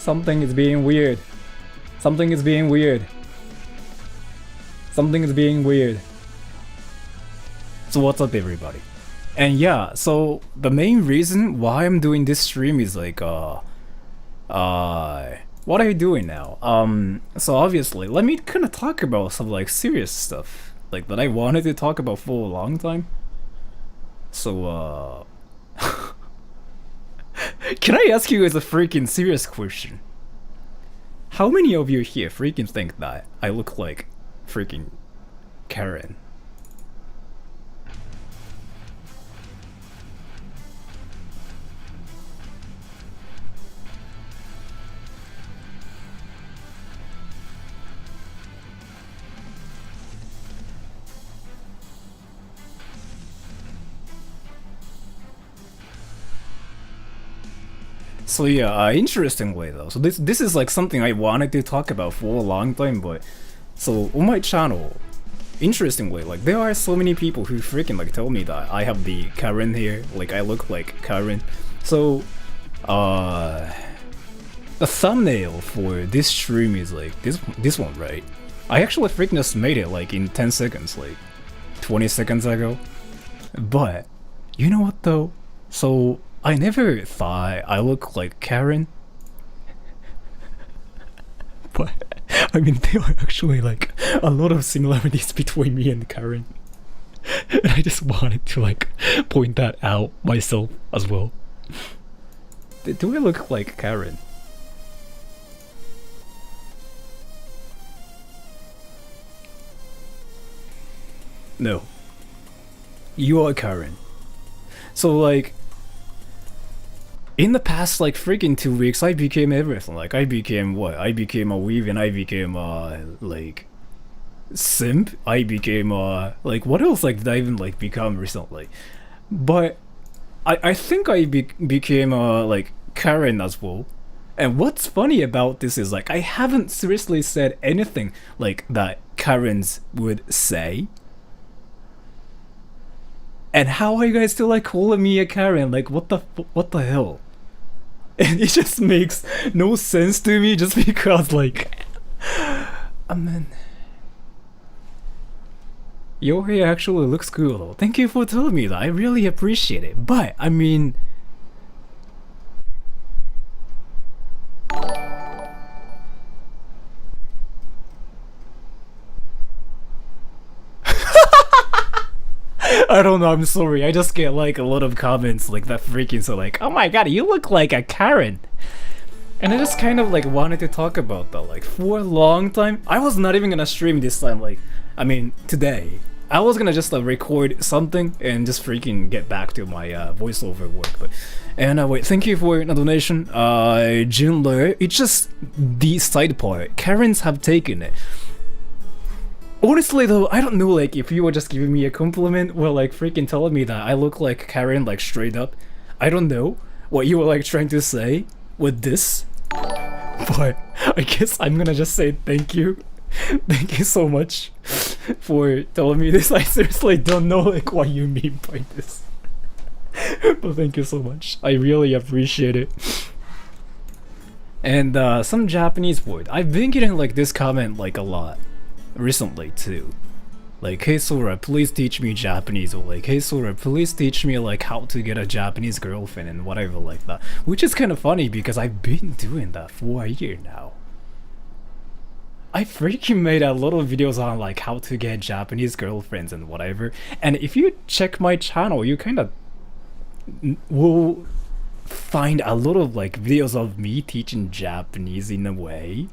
Something is being weird. Something is being weird. Something is being weird. So what's up, everybody? And yeah, so the main reason why I'm doing this stream is like, what are you doing now? So obviously, let me kind of talk about some like serious stuff, like that I wanted to talk about for a long time. So, can I ask you guys a freaking serious question? How many of you here freaking think that I look like freaking Karen? So yeah, interestingly though, so this is like something I wanted to talk about for a long time, but so on my channel, interestingly, like there are so many people who freaking like tell me that I have the Karen hair, like I look like Karen. So the thumbnail for this stream is like this one, right? I actually freaking just made it like in 10 seconds, like 20 seconds ago. But you know what though? So I never thought I look like Karen. But I mean, there are actually like a lot of similarities between me and Karen. And I just wanted to like point that out myself as well. Do I look like Karen? No. You are Karen. So like, in the past like freaking 2 weeks, I became everything. Like I became what? I became a weave, and I became like simp. I became like what else like did I even like become recently? But I think I became like Karen as well. And what's funny about this is like I haven't seriously said anything like that Karens would say. And how are you guys still like calling me a Karen? Like what the hell? And it just makes no sense to me just because like I mean, your hair actually looks cool though. Thank you for telling me that. I really appreciate it. But I mean, I don't know, I'm sorry. I just get like a lot of comments like that freaking so like, oh my god, you look like a Karen. And I just kind of like wanted to talk about that like for a long time. I was not even gonna stream this time, like, I mean, today. I was gonna just like record something and just freaking get back to my voiceover work. But and wait, thank you for the donation, Junler. It's just the side part. Karens have taken it. Honestly though, I don't know like if you were just giving me a compliment or like freaking telling me that I look like Karen like straight up. I don't know what you were like trying to say with this. But I guess I'm gonna just say thank you. Thank you so much for telling me this. I seriously don't know like what you mean by this. But thank you so much. I really appreciate it. And some Japanese word. I've been getting like this comment like a lot recently too, like, hey Sora, please teach me Japanese, or like, hey Sora, please teach me like how to get a Japanese girlfriend and whatever like that, which is kind of funny because I've been doing that for a year now. I freaking made a lot of videos on like how to get Japanese girlfriends and whatever, and if you check my channel you kind of will find a lot of like videos of me teaching Japanese in a way.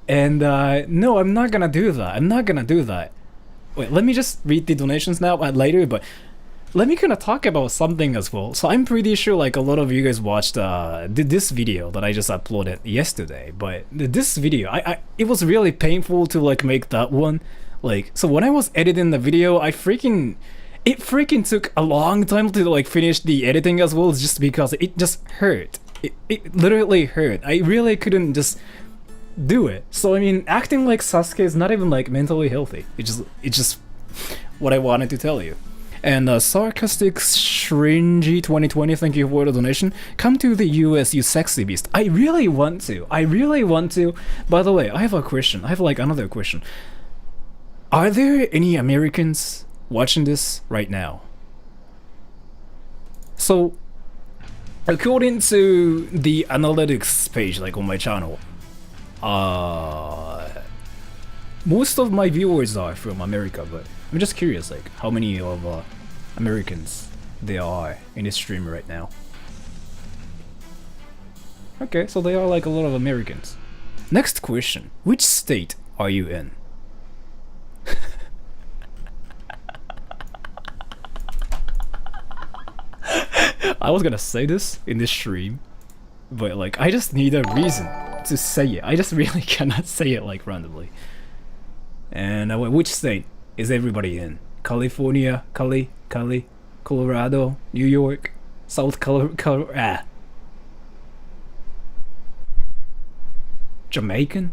And no, I'm not gonna do that. I'm not gonna do that. Wait, let me just read the donations now later, but let me kind of talk about something as well. So I'm pretty sure like a lot of you guys watched this video that I just uploaded yesterday, but this video, it was really painful to like make that one. Like, so when I was editing the video, it freaking took a long time to like finish the editing as well, just because it just hurt. It literally hurt. I really couldn't just do it. So I mean, acting like Sasuke is not even like mentally healthy. It's just what I wanted to tell you. And sarcastic Shringy 2020, thank you for the donation. Come to the US, you sexy beast. I really want to. I really want to. By the way, I have a question. I have like another question. Are there any Americans watching this right now? So, according to the analytics page, like on my channel, most of my viewers are from America, but I'm just curious, like, how many of Americans there are in this stream right now. Okay, so there are like a lot of Americans. Next question, which state are you in? I was gonna say this in this stream, but like, I just need a reason to say it. I just really cannot say it like randomly. And which state is everybody in? California, Colorado, New York, South Jamaican?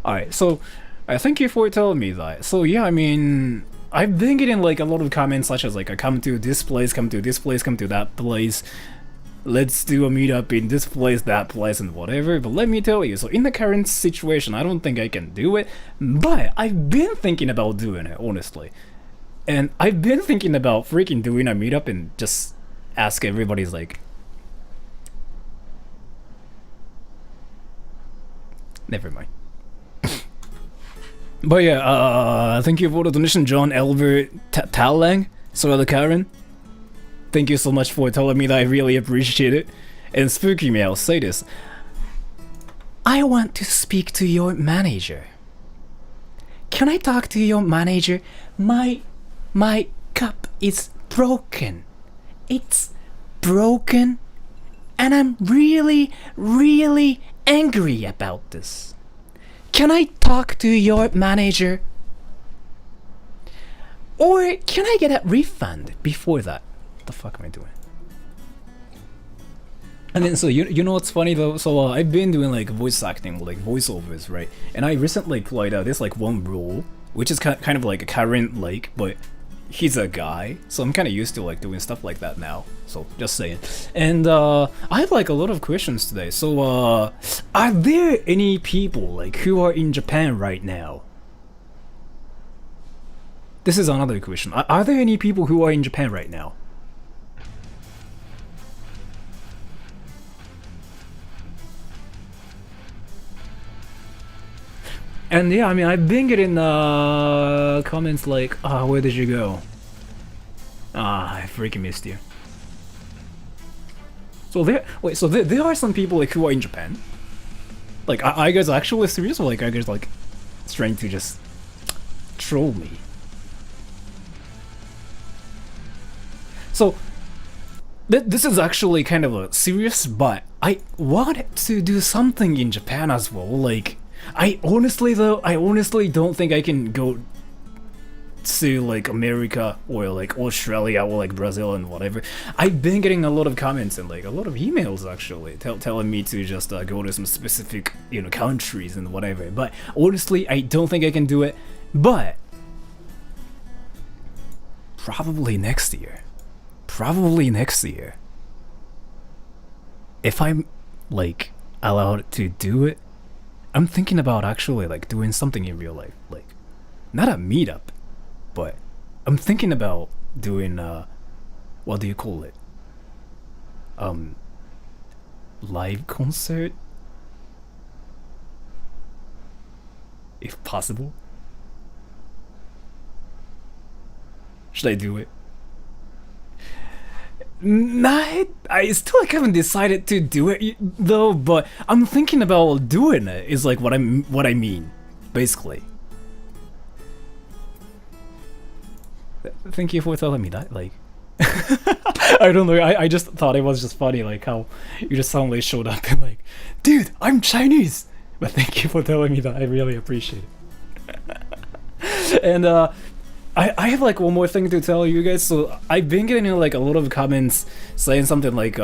Alright, so thank you for telling me that. So yeah, I mean, I've been getting like a lot of comments such as like, I come to this place, come to this place, come to that place. Let's do a meetup in this place, that place, and whatever. But let me tell you, so in the current situation, I don't think I can do it. But I've been thinking about doing it, honestly. And I've been thinking about freaking doing a meetup and just ask everybody's like... Never mind. But yeah, thank you for the donation, John Elver Talang, Sorada Karen. Thank you so much for telling me that. I really appreciate it. And Spooky Me, I'll say this. I want to speak to your manager. Can I talk to your manager? My cup is broken. It's broken. And I'm really, really angry about this. Can I talk to your manager? Or can I get a refund before that? What the fuck am I doing? I mean, so you know what's funny though? So I've been doing like voice acting, like voiceovers, right? And I recently applied this like one rule, which is kind of like a current like, but he's a guy, so I'm kind of used to like doing stuff like that now. So just saying. And I have like a lot of questions today. So are there any people like who are in Japan right now? This is another question. Are there any people who are in Japan right now? And yeah, I mean, I've been getting comments like, where did you go? I freaking missed you. So there are some people like who are in Japan. Like, are you guys actually serious, or like are you guys like trying to just troll me? So this is actually kind of a serious, but I want to do something in Japan as well. Like, I honestly don't think I can go to like America or like Australia or like Brazil and whatever. I've been getting a lot of comments and like a lot of emails actually telling me to just go to some specific, you know, countries and whatever. But honestly, I don't think I can do it. But probably next year. If I'm like allowed to do it, I'm thinking about actually like doing something in real life, like not a meetup, but I'm thinking about doing what do you call it? Live concert, if possible. Should I do it? Nah, I still like haven't decided to do it though, but I'm thinking about doing it is like what I mean, basically. Thank you for telling me that, like I don't know, I just thought it was just funny like how you just suddenly showed up and like, dude, I'm Chinese. But thank you for telling me that, I really appreciate it. And I have like one more thing to tell you guys. So I've been getting like a lot of comments saying something like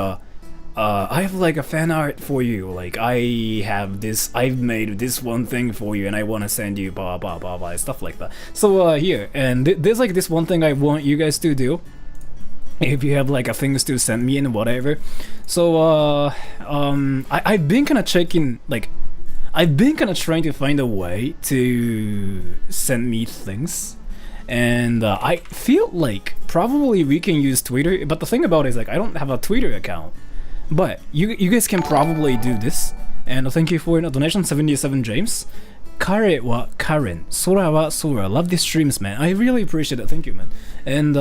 I have like a fan art for you. Like I've made this one thing for you, and I want to send you blah blah blah blah stuff like that. So here, and there's like this one thing I want you guys to do. If you have like a things to send me and whatever. So I've been kind of checking like. I've been kind of trying to find a way to send me things, and I feel like probably we can use Twitter. But the thing about it is like I don't have a Twitter account. But you guys can probably do this. And thank you for your donation, 77 James. Kare wa Karen, Sora wa Sora. Love these streams, man. I really appreciate it. Thank you, man. And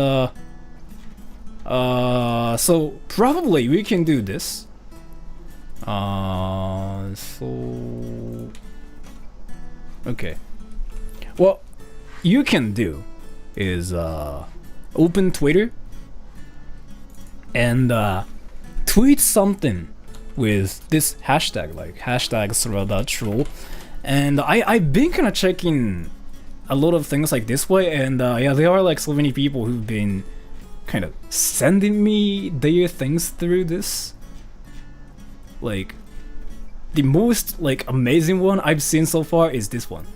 so probably we can do this. So okay. What you can do is open Twitter and tweet something with this hashtag, like hashtag Sora.troll. And I've been kind of checking a lot of things like this way, and yeah, there are like so many people who've been kind of sending me their things through this. Like the most like amazing one I've seen so far is this one.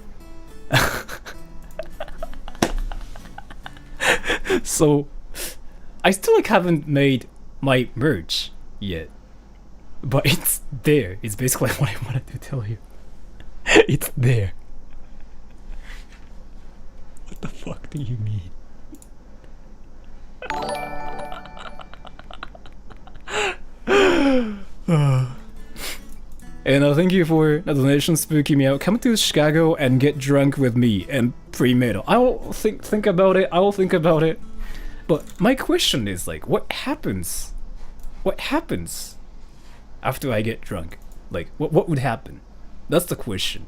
So I still like haven't made my merch yet, but it's there. It's basically what I wanted to tell you. It's there. What the fuck do you mean? And thank you for the donation, spooking me out. Come to Chicago and get drunk with me and pre-metal. I will think about it. I will think about it. But my question is like, what happens? What happens after I get drunk? Like, what would happen? That's the question.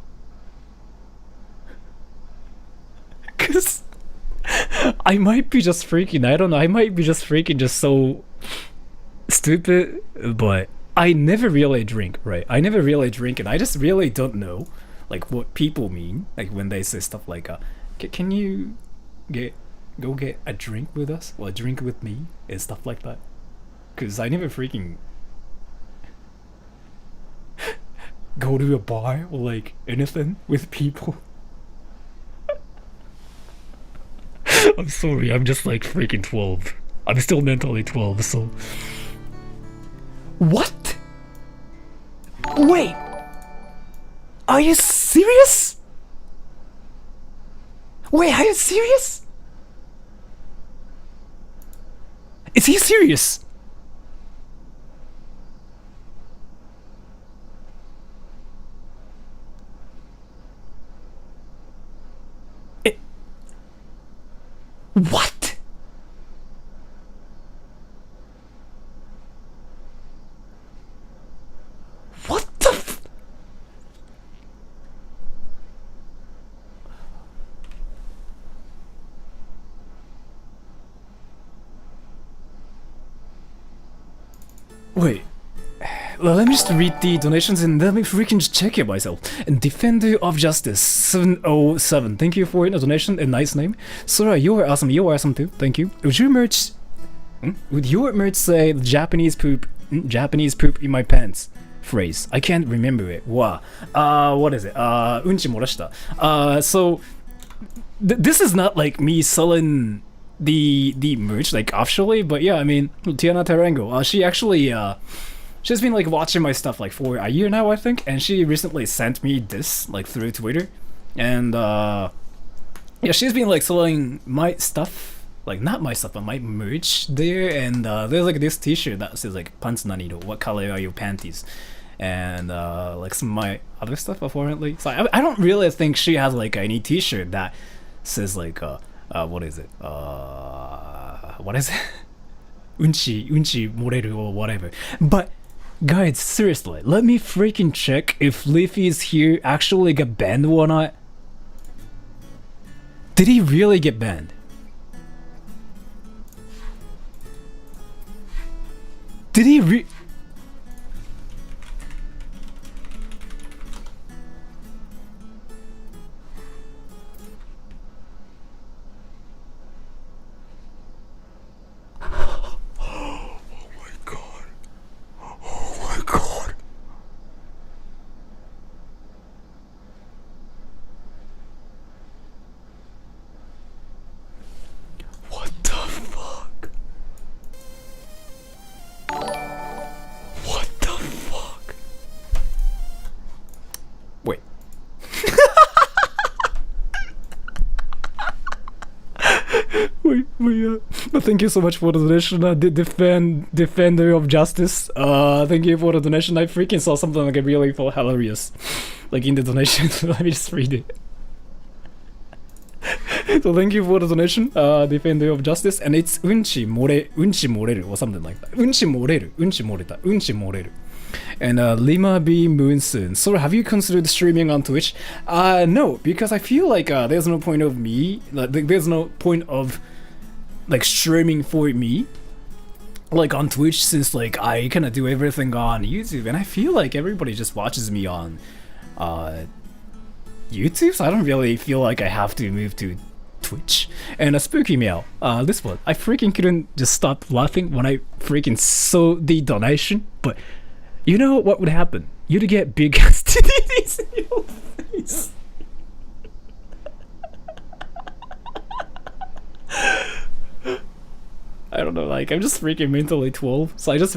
Cause I might be just freaking. I don't know. I might be just freaking, just so stupid. But I never really drink, right? I never really drink, and I just really don't know, like what people mean, like when they say stuff like, "Can you go get a drink with us, or a drink with me," and stuff like that. Cause I never freaking go to a bar or like anything with people. I'm sorry, I'm just like freaking 12. I'm still mentally 12, so. What? Wait! Are you serious? Wait, are you serious? Is he serious? What? What the f- Wait. Well, let me just read the donations and let me freaking just check it myself. And Defender of Justice 707, thank you for your donation, a nice name. Sora, you are awesome. You are awesome too. Thank you. Would your merch say Japanese poop in my pants phrase? I can't remember it. Wow. What is it? Unchi morashita. So this is not like me selling the merch like officially, but yeah, I mean, Tiana Tarango, she actually she's been like watching my stuff like for a year now, I think, and she recently sent me this like through Twitter, and yeah, she's been like selling my stuff, like not my stuff but my merch there, and there's like this t-shirt that says like "Pants Nanito, what color are your panties?" and like some of my other stuff apparently. So I don't really think she has like any t-shirt that says like what is it? What is it? Unchi moreru or whatever. But guys, seriously, let me freaking check if Leafy's here actually got banned or not. Did he really get banned? Did he Thank you so much for the donation. Defender of justice. Thank you for the donation. I freaking saw something like I really felt hilarious, like in the donation. Let me just read it. So thank you for the donation. Defender of justice, and it's unchi moreru or something like that. Unchi moreru. And Lima B Moonsoon. So have you considered streaming on Twitch? No, because I feel like there's no point of me. There's no point of like streaming for me, like on Twitch, since like I kind of do everything on YouTube, and I feel like everybody just watches me on YouTube, so I don't really feel like I have to move to Twitch. And a spooky meow. This one, I freaking couldn't just stop laughing when I freaking saw the donation, but. You know what would happen? You'd get big ass titties in your face. I don't know, like, I'm just freaking mentally 12, so I just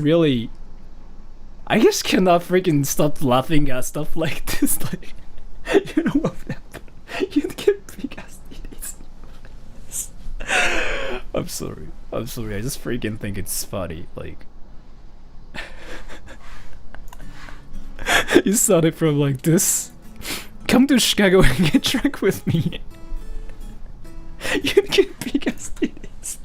cannot freaking stop laughing at stuff like this. Like, you know what would happen? You'd get big ass titties in your face. I'm sorry, I just freaking think it's funny, like. You started from like this. Come to Chicago and get drunk with me. You get big ass titties.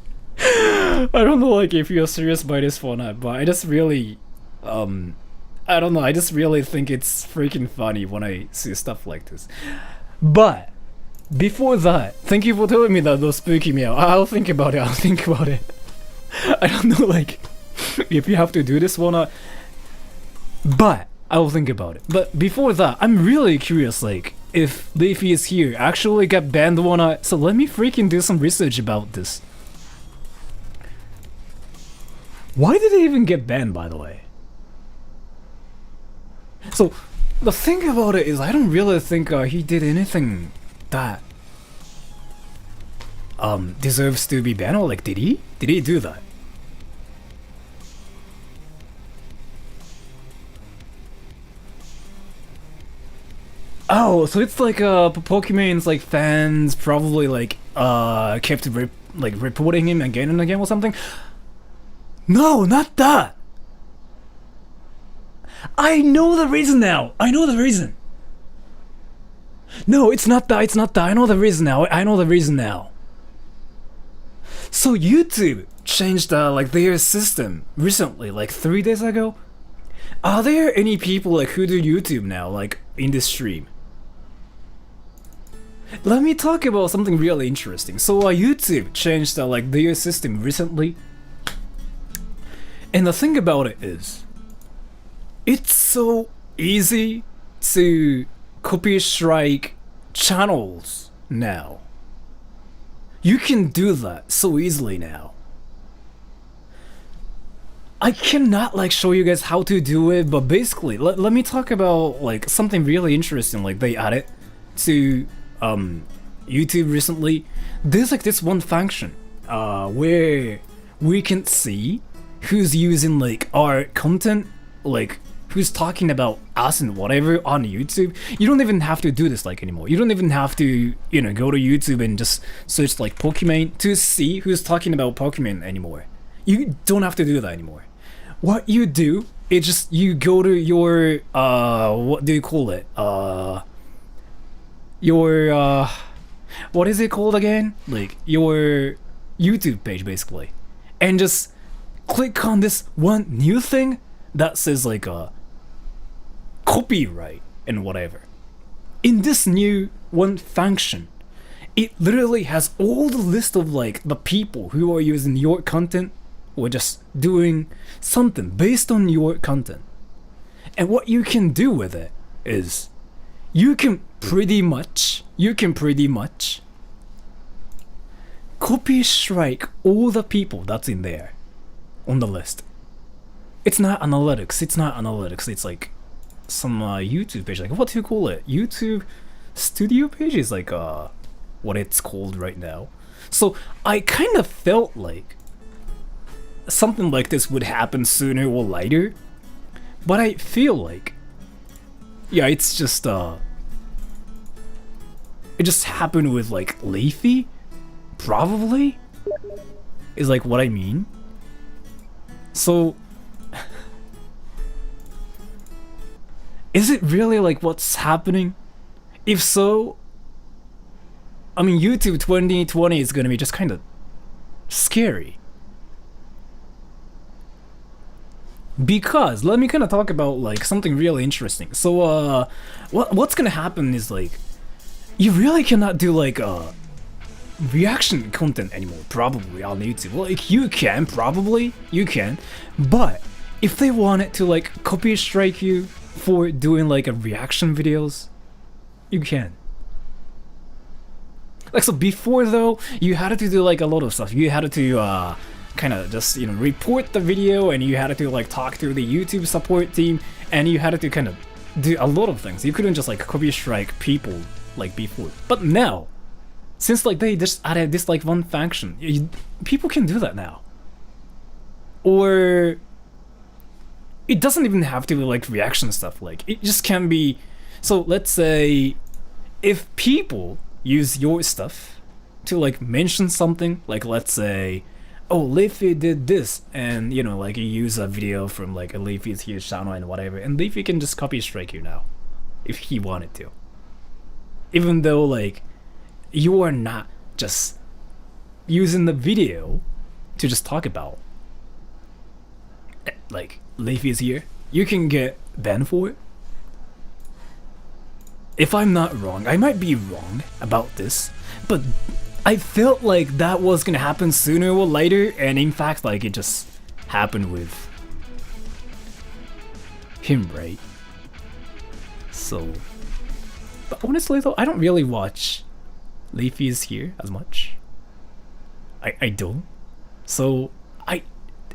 I don't know, like, if you're serious by this or not, but I just really, I don't know. I just really think it's freaking funny when I see stuff like this. But before that, thank you for telling me that those spooky meow. I'll think about it. I don't know, like, if you have to do this or not, but. I will think about it. But before that, I'm really curious, like, if Leafy is here, actually got banned or not. So let me freaking do some research about this. Why did they even get banned, by the way? So, the thing about it is, I don't really think he did anything that deserves to be banned, or like, did he? Did he do that? Oh, so it's like Pokemon's like fans probably like kept reporting him again and again or something. No, not that. I know the reason now. No, it's not that. I know the reason now. So YouTube changed like their system recently, like 3 days ago. Are there any people like who do YouTube now, like in this stream? Let me talk about something really interesting. So YouTube changed like their system recently, and the thing about it is, it's so easy to copy strike channels now. You can do that so easily now. I cannot like show you guys how to do it, but basically, let me talk about like something really interesting like they added to YouTube recently. There's like this one function where we can see who's using like our content, like who's talking about us and whatever on YouTube. You don't even have to do this like anymore. You don't even have to, you know, go to YouTube and just search like Pokemon to see who's talking about Pokemon anymore. You don't have to do that anymore. What you do is just you go to your what do you call it? Your what is it called again? Like your YouTube page basically, and just click on this one new thing that says like copyright and whatever. In this new one function, it literally has all the list of like the people who are using your content or just doing something based on your content. And what you can do with it is you can pretty much copy strike all the people that's in there on the list. It's not analytics, it's like some YouTube page, like what do you call it? YouTube studio page is like what it's called right now. So I kind of felt like something like this would happen sooner or later, but I feel like, yeah, it's just it just happened with like Leafy, Probably is like what I mean. So is it really like what's happening? If so, I mean YouTube 2020 is gonna be just kind of scary. Because let me kind of talk about like something really interesting. So what's gonna happen is like you really cannot do like reaction content anymore, probably on YouTube. Like you can, probably you can, but if they wanted to like copy strike you for doing like a reaction videos, you can. Like so before though, you had to do like a lot of stuff. You had to kind of just report the video, and you had to like talk to the YouTube support team, and you had to kind of do a lot of things. You couldn't just like copy strike people like before. But now, since like they just added this like one function, people can do that now. Or it doesn't even have to be like reaction stuff. Like it just can be. So let's say if people use your stuff to like mention something, like let's say, oh, Leafy did this, and like you use a video from like a Leafy's huge channel and whatever, and Leafy can just copy strike you now if he wanted to, even though like you are not just using the video to just talk about like Leafy's here. You can get banned for it. If I'm not wrong, I might be wrong about this, but I felt like that was gonna happen sooner or later, and in fact, like, it just happened with him, right? So, but honestly though, I don't really watch Leafy's here as much. I don't. So,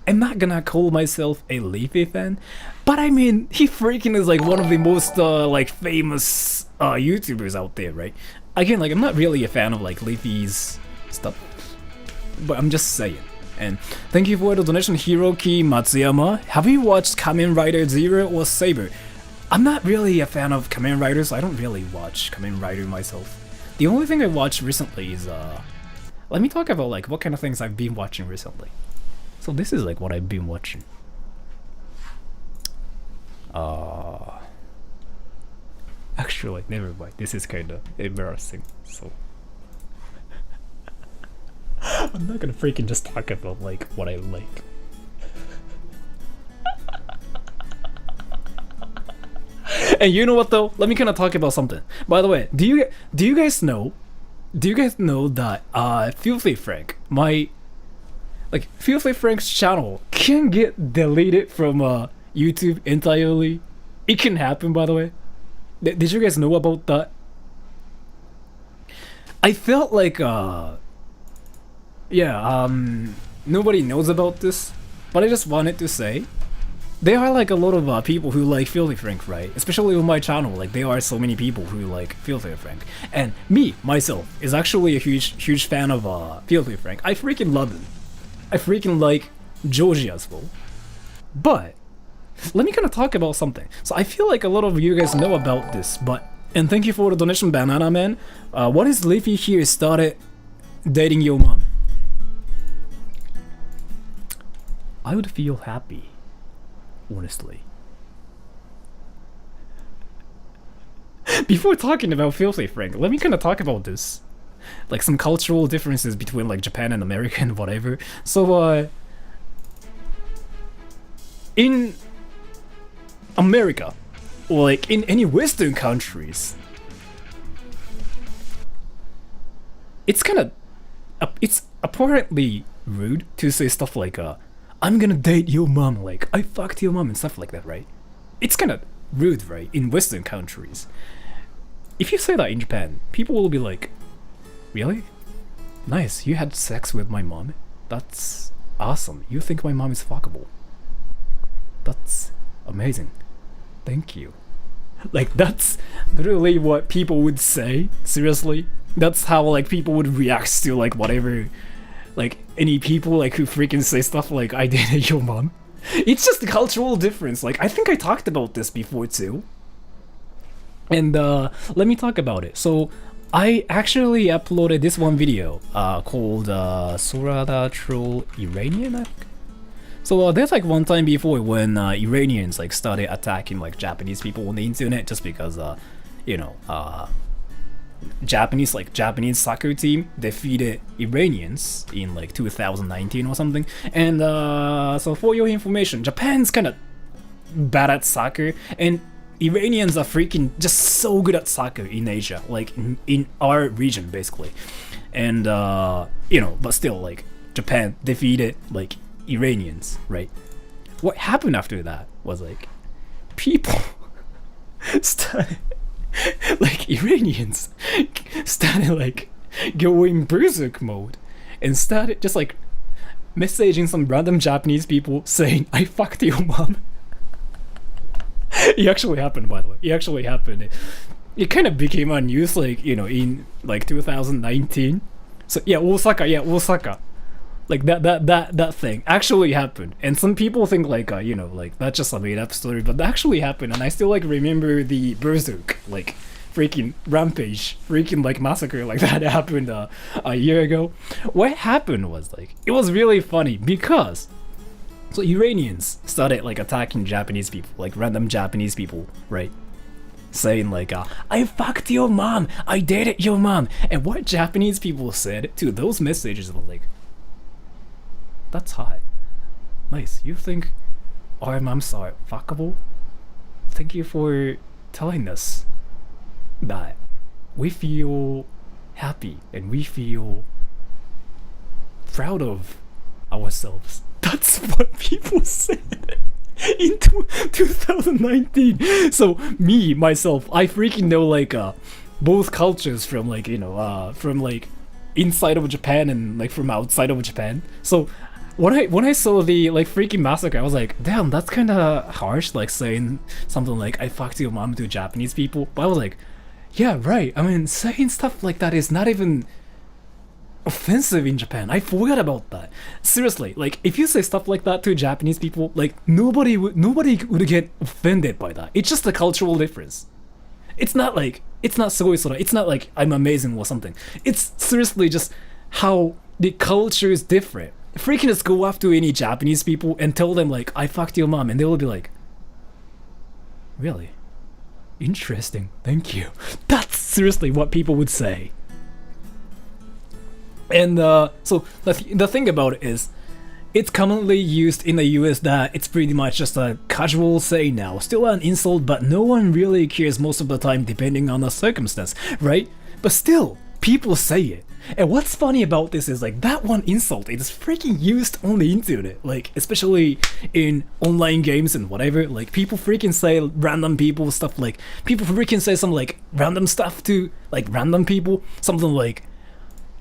I'm not gonna call myself a Leafy fan, but I mean, he freaking is like one of the most like famous YouTubers out there, right? Again, like I'm not really a fan of like Leafy's stuff, but I'm just saying. And thank you for the donation, Hiroki Matsuyama. Have you watched Kamen Rider Zero or Saber? I'm not really a fan of Kamen Riders. I don't really watch Kamen Rider myself. The only thing I watched recently is let me talk about like what kind of things I've been watching recently. So this is like what I've been watching. Actually, never mind. This is kind of embarrassing. So I'm not gonna freaking just talk about like what I like. And you know what though? Let me kind of talk about something. By the way, do you guys know that Filthy Frank, Filthy Frank's channel can get deleted from YouTube entirely? It can happen, by the way. Did you guys know about that? I felt like nobody knows about this, but I just wanted to say there are like a lot of people who like Filthy Frank, right? Especially on my channel, like there are so many people who like Filthy Frank, and me myself is actually a huge fan of Filthy Frank. I freaking love him. I freaking like Georgie as well. But let me kind of talk about something. So I feel like a lot of you guys know about this, and thank you for the donation, Banana Man. What is Leafy here started dating your mom? I would feel happy, honestly. Before talking about Filthy Frank, let me kind of talk about this. Like some cultural differences between like Japan and America and whatever. So in America, or like in any Western countries, it's apparently rude to say stuff like I'm gonna date your mom, like I fucked your mom and stuff like that, right? It's kind of rude, right? In Western countries. If you say that in Japan, people will be like, really? Nice, you had sex with my mom? That's awesome. You think my mom is fuckable? That's amazing. Thank you. Like that's literally what people would say. Seriously, that's how like people would react to like whatever, like any people like who freaking say stuff like I dated your mom. It's just a cultural difference. Like I think I talked about this before too. And let me talk about it. So I actually uploaded this one video called Sorada Troll Iranian. So there's like one time before when Iranians like started attacking like Japanese people on the internet just because you know Japanese soccer team defeated Iranians in like 2019 or something. And so for your information, Japan's kind of bad at soccer, and Iranians are freaking just so good at soccer in Asia, like in our region basically. And you know, but still, like Japan defeated like Iranians, right? What happened after that was like people started, like Iranians started like going berserk mode and started just like messaging some random Japanese people saying, "I fucked your mom." It actually happened, by the way. It actually happened. It kind of became a news, like, you know, in like 2019. So yeah, Osaka. Like that thing actually happened, and some people think like you know, like that's just a made up story, but that actually happened. And I still like remember the berserk, like freaking rampage, freaking like massacre like that happened a year ago. What happened was like it was really funny because so Iranians started like attacking Japanese people, like random Japanese people, right? Saying like, "I fucked your mom, I dated your mom," and what Japanese people said to those messages was like, "That's hot, nice. You think our moms are fuckable? Thank you for telling us that. We feel happy and we feel proud of ourselves." That's what people said in 2019. So me, myself, I freaking know like both cultures from like, you know, from like inside of Japan and like from outside of Japan. So when I saw the like freaking massacre, I was like, damn, that's kind of harsh, like saying something like "I fucked your mom" to Japanese people. But I was like, yeah, right. I mean, saying stuff like that is not even offensive in Japan. I forgot about that. Seriously, like if you say stuff like that to Japanese people, like nobody would get offended by that. It's just a cultural difference. It's not like it's not like I'm amazing or something. It's seriously just how the culture is different. Freaking just go up to any Japanese people and tell them like "I fucked your mom," and they will be like, "Really? Interesting, thank you." That's seriously what people would say. And so the thing about it is, it's commonly used in the US that it's pretty much just a casual say now. Still an insult, but no one really cares most of the time depending on the circumstance, right? But still, people say it. And what's funny about this is like that one insult is freaking used on the internet, like especially in online games and whatever. Like people freaking say random people stuff, like people freaking say some like random stuff to like random people, something like,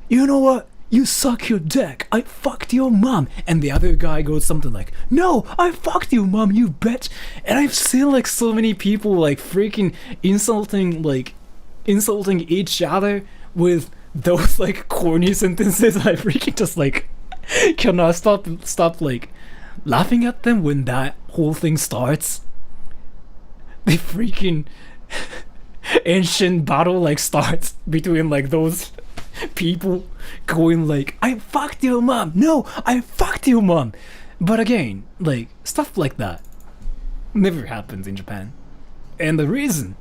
"You know what? You suck your dick. I fucked your mom." And the other guy goes something like, "No, I fucked you, mom, you bitch." And I've seen like so many people like freaking insulting each other with those like corny sentences. I freaking just like cannot stop like laughing at them when that whole thing starts. The freaking ancient battle like starts between like those people going like, "I fucked your mom. No, I fucked your mom." But again, like stuff like that never happens in Japan. And the reason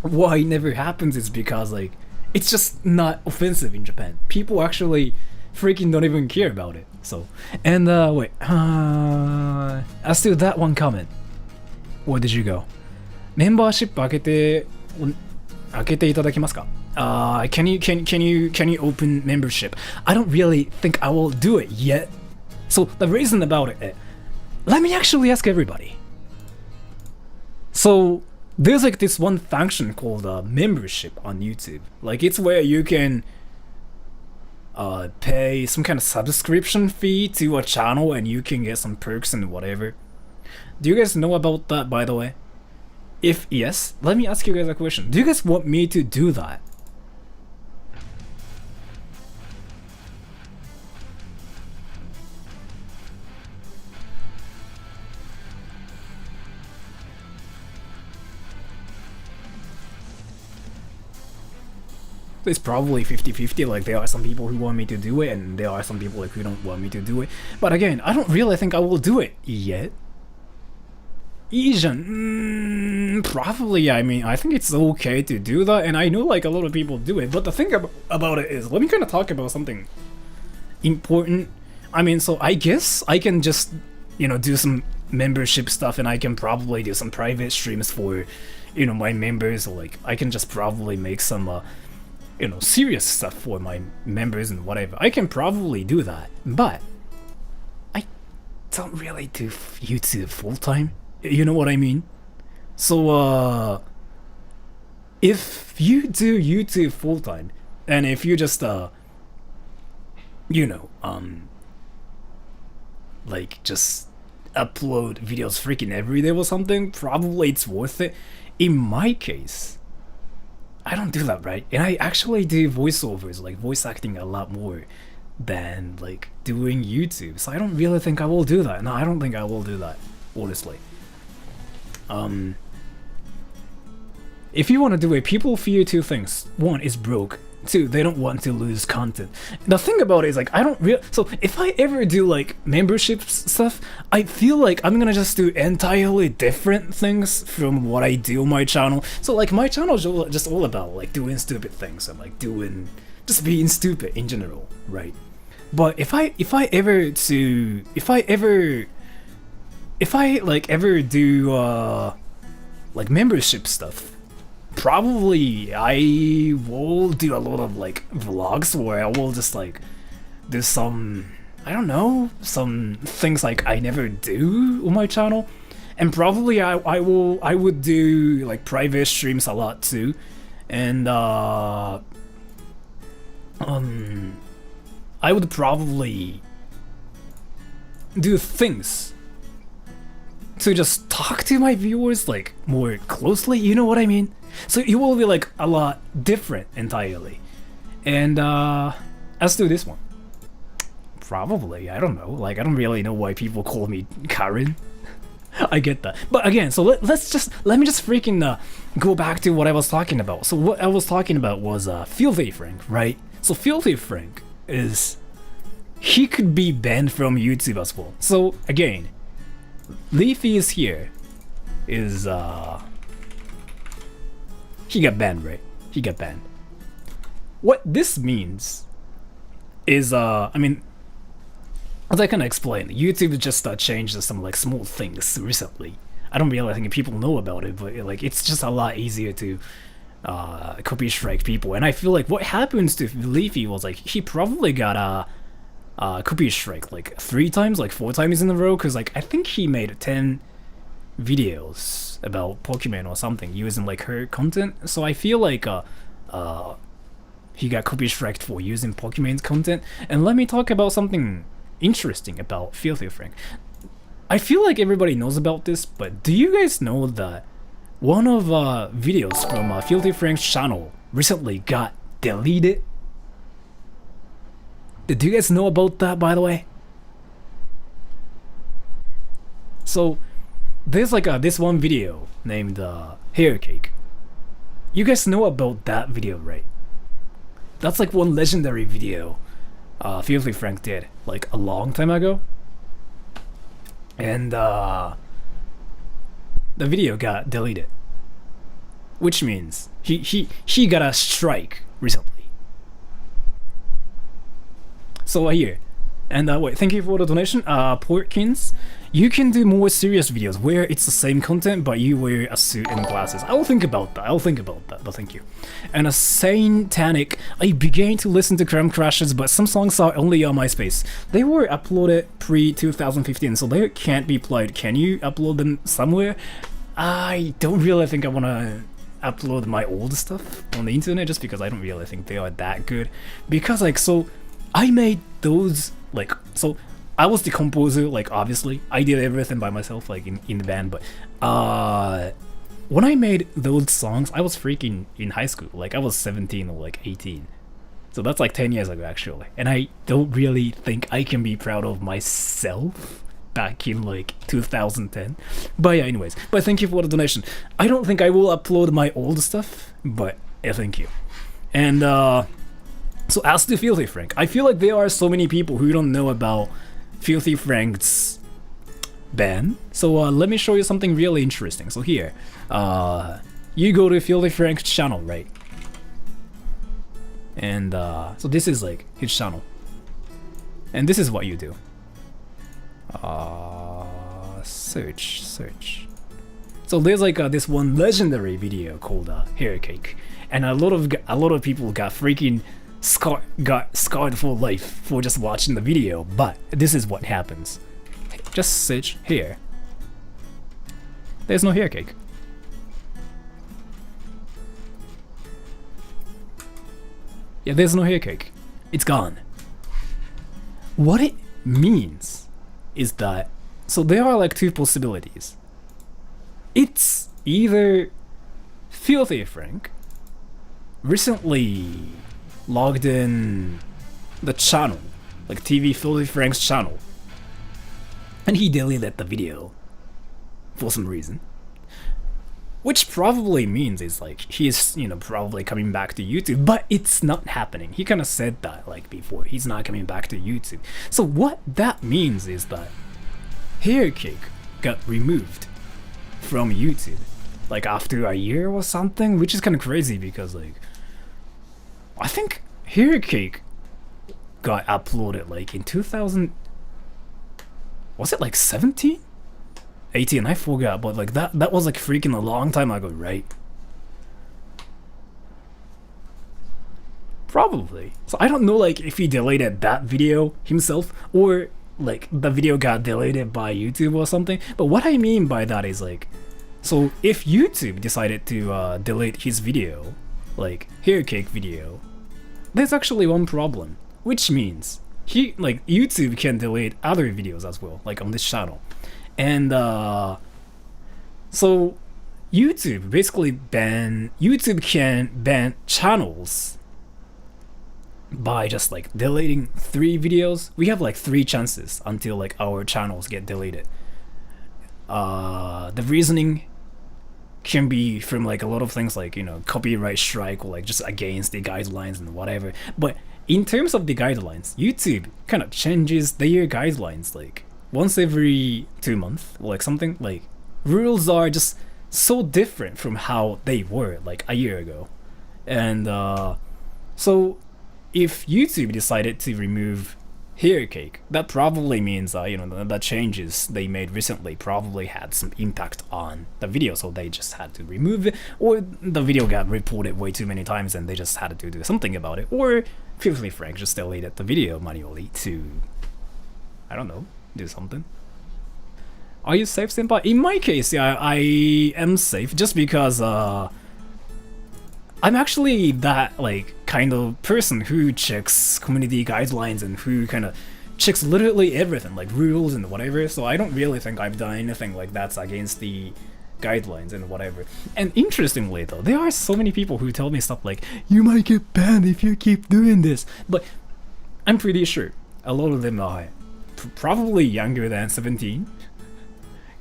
why it never happens is because like it's just not offensive in Japan. People actually freaking don't even care about it. So, and wait, as to that one comment, where did you go? メンバーシップ開けていただけますか? Can you open membership? I don't really think I will do it yet. So the reason about it, let me actually ask everybody. So there's like this one function called membership on YouTube. Like it's where you can pay some kind of subscription fee to a channel and you can get some perks and whatever. Do you guys know about that, by the way? If yes, let me ask you guys a question. Do you guys want me to do that? It's probably 50-50. Like, there are some people who want me to do it, and there are some people like who don't want me to do it. But again, I don't really think I will do it yet. Asian, probably. I mean, I think it's okay to do that, and I know like a lot of people do it. But the thing about it is, let me kind of talk about something important. I mean, so I guess I can just, you know, do some membership stuff, and I can probably do some private streams for, you know, my members. Or like, I can just probably make some, you know, serious stuff for my members and whatever. I can probably do that, but I don't really do YouTube full time. You know what I mean? So, if you do YouTube full time, and if you just, you know, like just upload videos freaking every day or something, probably it's worth it. In my case, I don't do that, right? And I actually do voiceovers, like voice acting, a lot more than like doing YouTube. So I don't really think I will do that. No, I don't think I will do that, honestly. If you want to do it, people fear two things. One is broke. Two, they don't want to lose content. The thing about it is, like, I don't really. So if I ever do like membership stuff, I feel like I'm gonna just do entirely different things from what I do on my channel. So like my channel is just all about like doing stupid things and like doing just being stupid in general, right? But if I ever do like membership stuff, probably I will do a lot of like vlogs where I will just like do some, I don't know, some things like I never do on my channel. And probably I would do like private streams a lot too. And I would probably do things to just talk to my viewers like more closely, you know what I mean? So it will be like a lot different entirely. And as to this one, probably, I don't know, like I don't really know why people call me Karen. I get that, but again, so let me just freaking go back to what I was talking about. So what I was talking about was Filthy Frank, right? So Filthy Frank he could be banned from YouTube as well. So again, Leafy is here. He got banned, right? He got banned. What this means is, I mean, as I can explain, YouTube just changed some like small things recently. I don't really think people know about it, but like it's just a lot easier to copy strike people. And I feel like what happens to Leafy was like he probably got a copy strike like 3 times, like 4 times in a row, because like I think he made 10 videos about Pokemon or something using like her content. So I feel like he got copy striked for using Pokemon's content. And let me talk about something interesting about Filthy Frank. I feel like everybody knows about this, but do you guys know that one of videos from Filthy Frank's channel recently got deleted? Did you guys know about that, by the way? So there's like this one video named Hair Cake. You guys know about that video, right? That's like one legendary video Filthy Frank did like a long time ago. And the video got deleted, which means he got a strike recently. So here, and wait, thank you for the donation, Porkins. You can do more serious videos where it's the same content but you wear a suit and glasses. I'll think about that, but thank you. And a Satanic, I began to listen to Crumb Crashes, but some songs are only on MySpace. They were uploaded pre-2015, so they can't be played. Can you upload them somewhere? I don't really think I want to upload my old stuff on the internet just because I don't really think they are that good. Because like, so I made those, like, so I was the composer, like, obviously. I did everything by myself, like, in the band, but, when I made those songs, I was freaking in high school. Like, I was 17 or, like, 18. So that's, like, 10 years ago, actually. And I don't really think I can be proud of myself back in, like, 2010. But, yeah, anyways. But thank you for the donation. I don't think I will upload my old stuff, but, yeah, thank you. And so as to Filthy Frank, I feel like there are so many people who don't know about Filthy Frank's ban. So let me show you something really interesting. So here, you go to Filthy Frank's channel, right? And so this is like his channel. And this is what you do. Search. So there's like this one legendary video called Hair Cake, and a lot of people got freaking scarred for life for just watching the video. But this is what happens. Just search here. There's no hair cake. Yeah, there's no hair cake. It's gone. What it means is that, so there are like two possibilities. It's either Filthy Frank recently logged in the channel, like TV Filthy Frank's channel, and he deleted the video for some reason. Which probably means is like he's, you know, probably coming back to YouTube, but it's not happening. He kind of said that like before, he's not coming back to YouTube. So what that means is that Hair Cake got removed from YouTube like after a year or something, which is kind of crazy because like I think Hair Cake got uploaded like in 2000, was it like 17? 18, I forgot, but like that was like freaking a long time ago, right? Probably. So I don't know like if he deleted that video himself or like the video got deleted by YouTube or something. But what I mean by that is like, so if YouTube decided to delete his video, like Hair Cake video, there's actually one problem, which means YouTube can delete other videos as well, like on this channel. And so YouTube basically YouTube can ban channels by just like deleting 3 videos. We have like 3 chances until like our channels get deleted. The reasoning can be from like a lot of things like, you know, copyright strike or like just against the guidelines and whatever. But in terms of the guidelines, YouTube kind of changes their guidelines like once every 2 months, like something. Like rules are just so different from how they were like a year ago. And so if YouTube decided to remove Hair Cake, that probably means you know, the changes they made recently probably had some impact on the video, so they just had to remove it, or the video got reported way too many times and they just had to do something about it, or Filthy Frank just deleted the video manually to, I don't know, do something. Are you safe, Senpai? In my case, yeah, I am safe just because I'm actually that like kind of person who checks community guidelines and who kind of checks literally everything, like rules and whatever. So I don't really think I've done anything like that's against the guidelines and whatever. And interestingly though, there are so many people who tell me stuff like, you might get banned if you keep doing this. But I'm pretty sure a lot of them are probably younger than 17.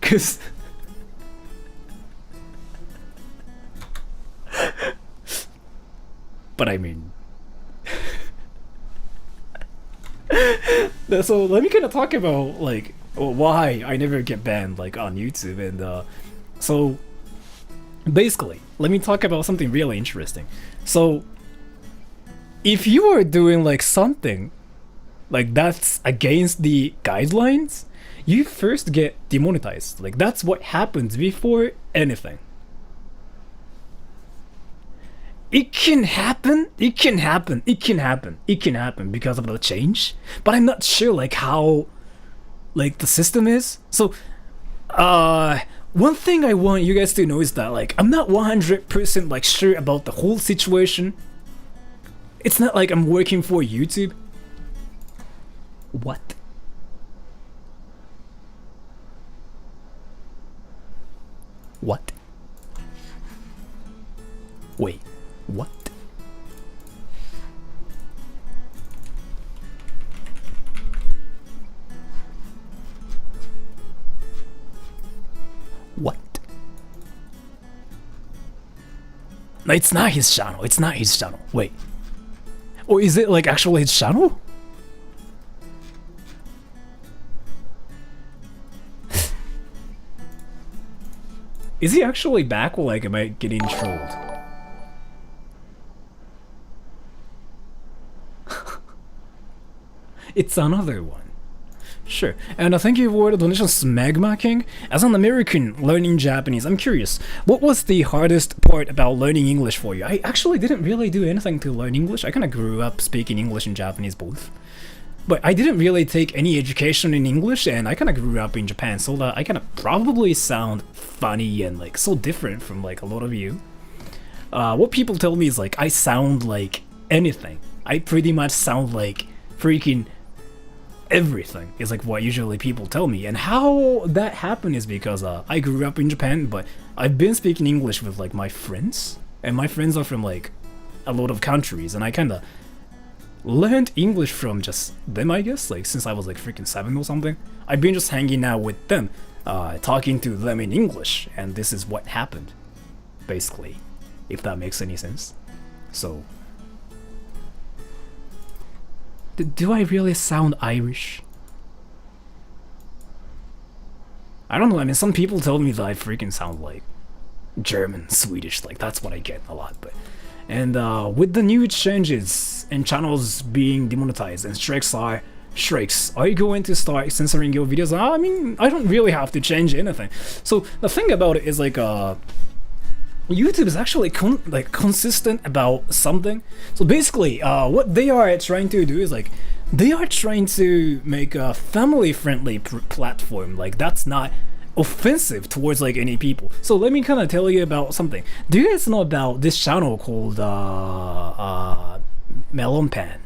Cause but I mean so let me kind of talk about like why I never get banned like on YouTube. And so basically let me talk about something really interesting. So if you are doing like something like that's against the guidelines, you first get demonetized. Like that's what happens before anything. It can happen because of the change, but I'm not sure like how like the system is. So one thing I want you guys to know is that like I'm not 100% like sure about the whole situation. It's not like I'm working for YouTube. What? What? Wait, what? What? No, it's not his channel. It's not his channel. Wait. Or is it like actually his channel? Is he actually back, or like am I getting trolled? It's another one. Sure. And thank you for the donation, Smegma King. As an American learning Japanese, I'm curious, what was the hardest part about learning English for you? I actually didn't really do anything to learn English. I kind of grew up speaking English and Japanese both. But I didn't really take any education in English, and I kind of grew up in Japan, so that I kind of probably sound funny and like so different from like a lot of you. What people tell me is like I sound like anything. I pretty much sound like freaking everything is like what usually people tell me. And how that happened is because I grew up in Japan, but I've been speaking English with like my friends, and my friends are from like a lot of countries, and I kind of learned English from just them, I guess, like since I was like freaking 7 or something. I've been just hanging out with them, talking to them in English, and this is what happened, basically, if that makes any sense. So, do I really sound Irish? I don't know, I mean, some people tell me that I freaking sound like German, Swedish, like that's what I get a lot, but... And with the new changes and channels being demonetized and strikes, are you going to start censoring your videos? I mean, I don't really have to change anything. So the thing about it is like YouTube is actually consistent about something. So basically, what they are trying to do is like they are trying to make a family-friendly platform. Like that's not offensive towards like any people. So let me kind of tell you about something. Do you guys know about this channel called Melon Pan?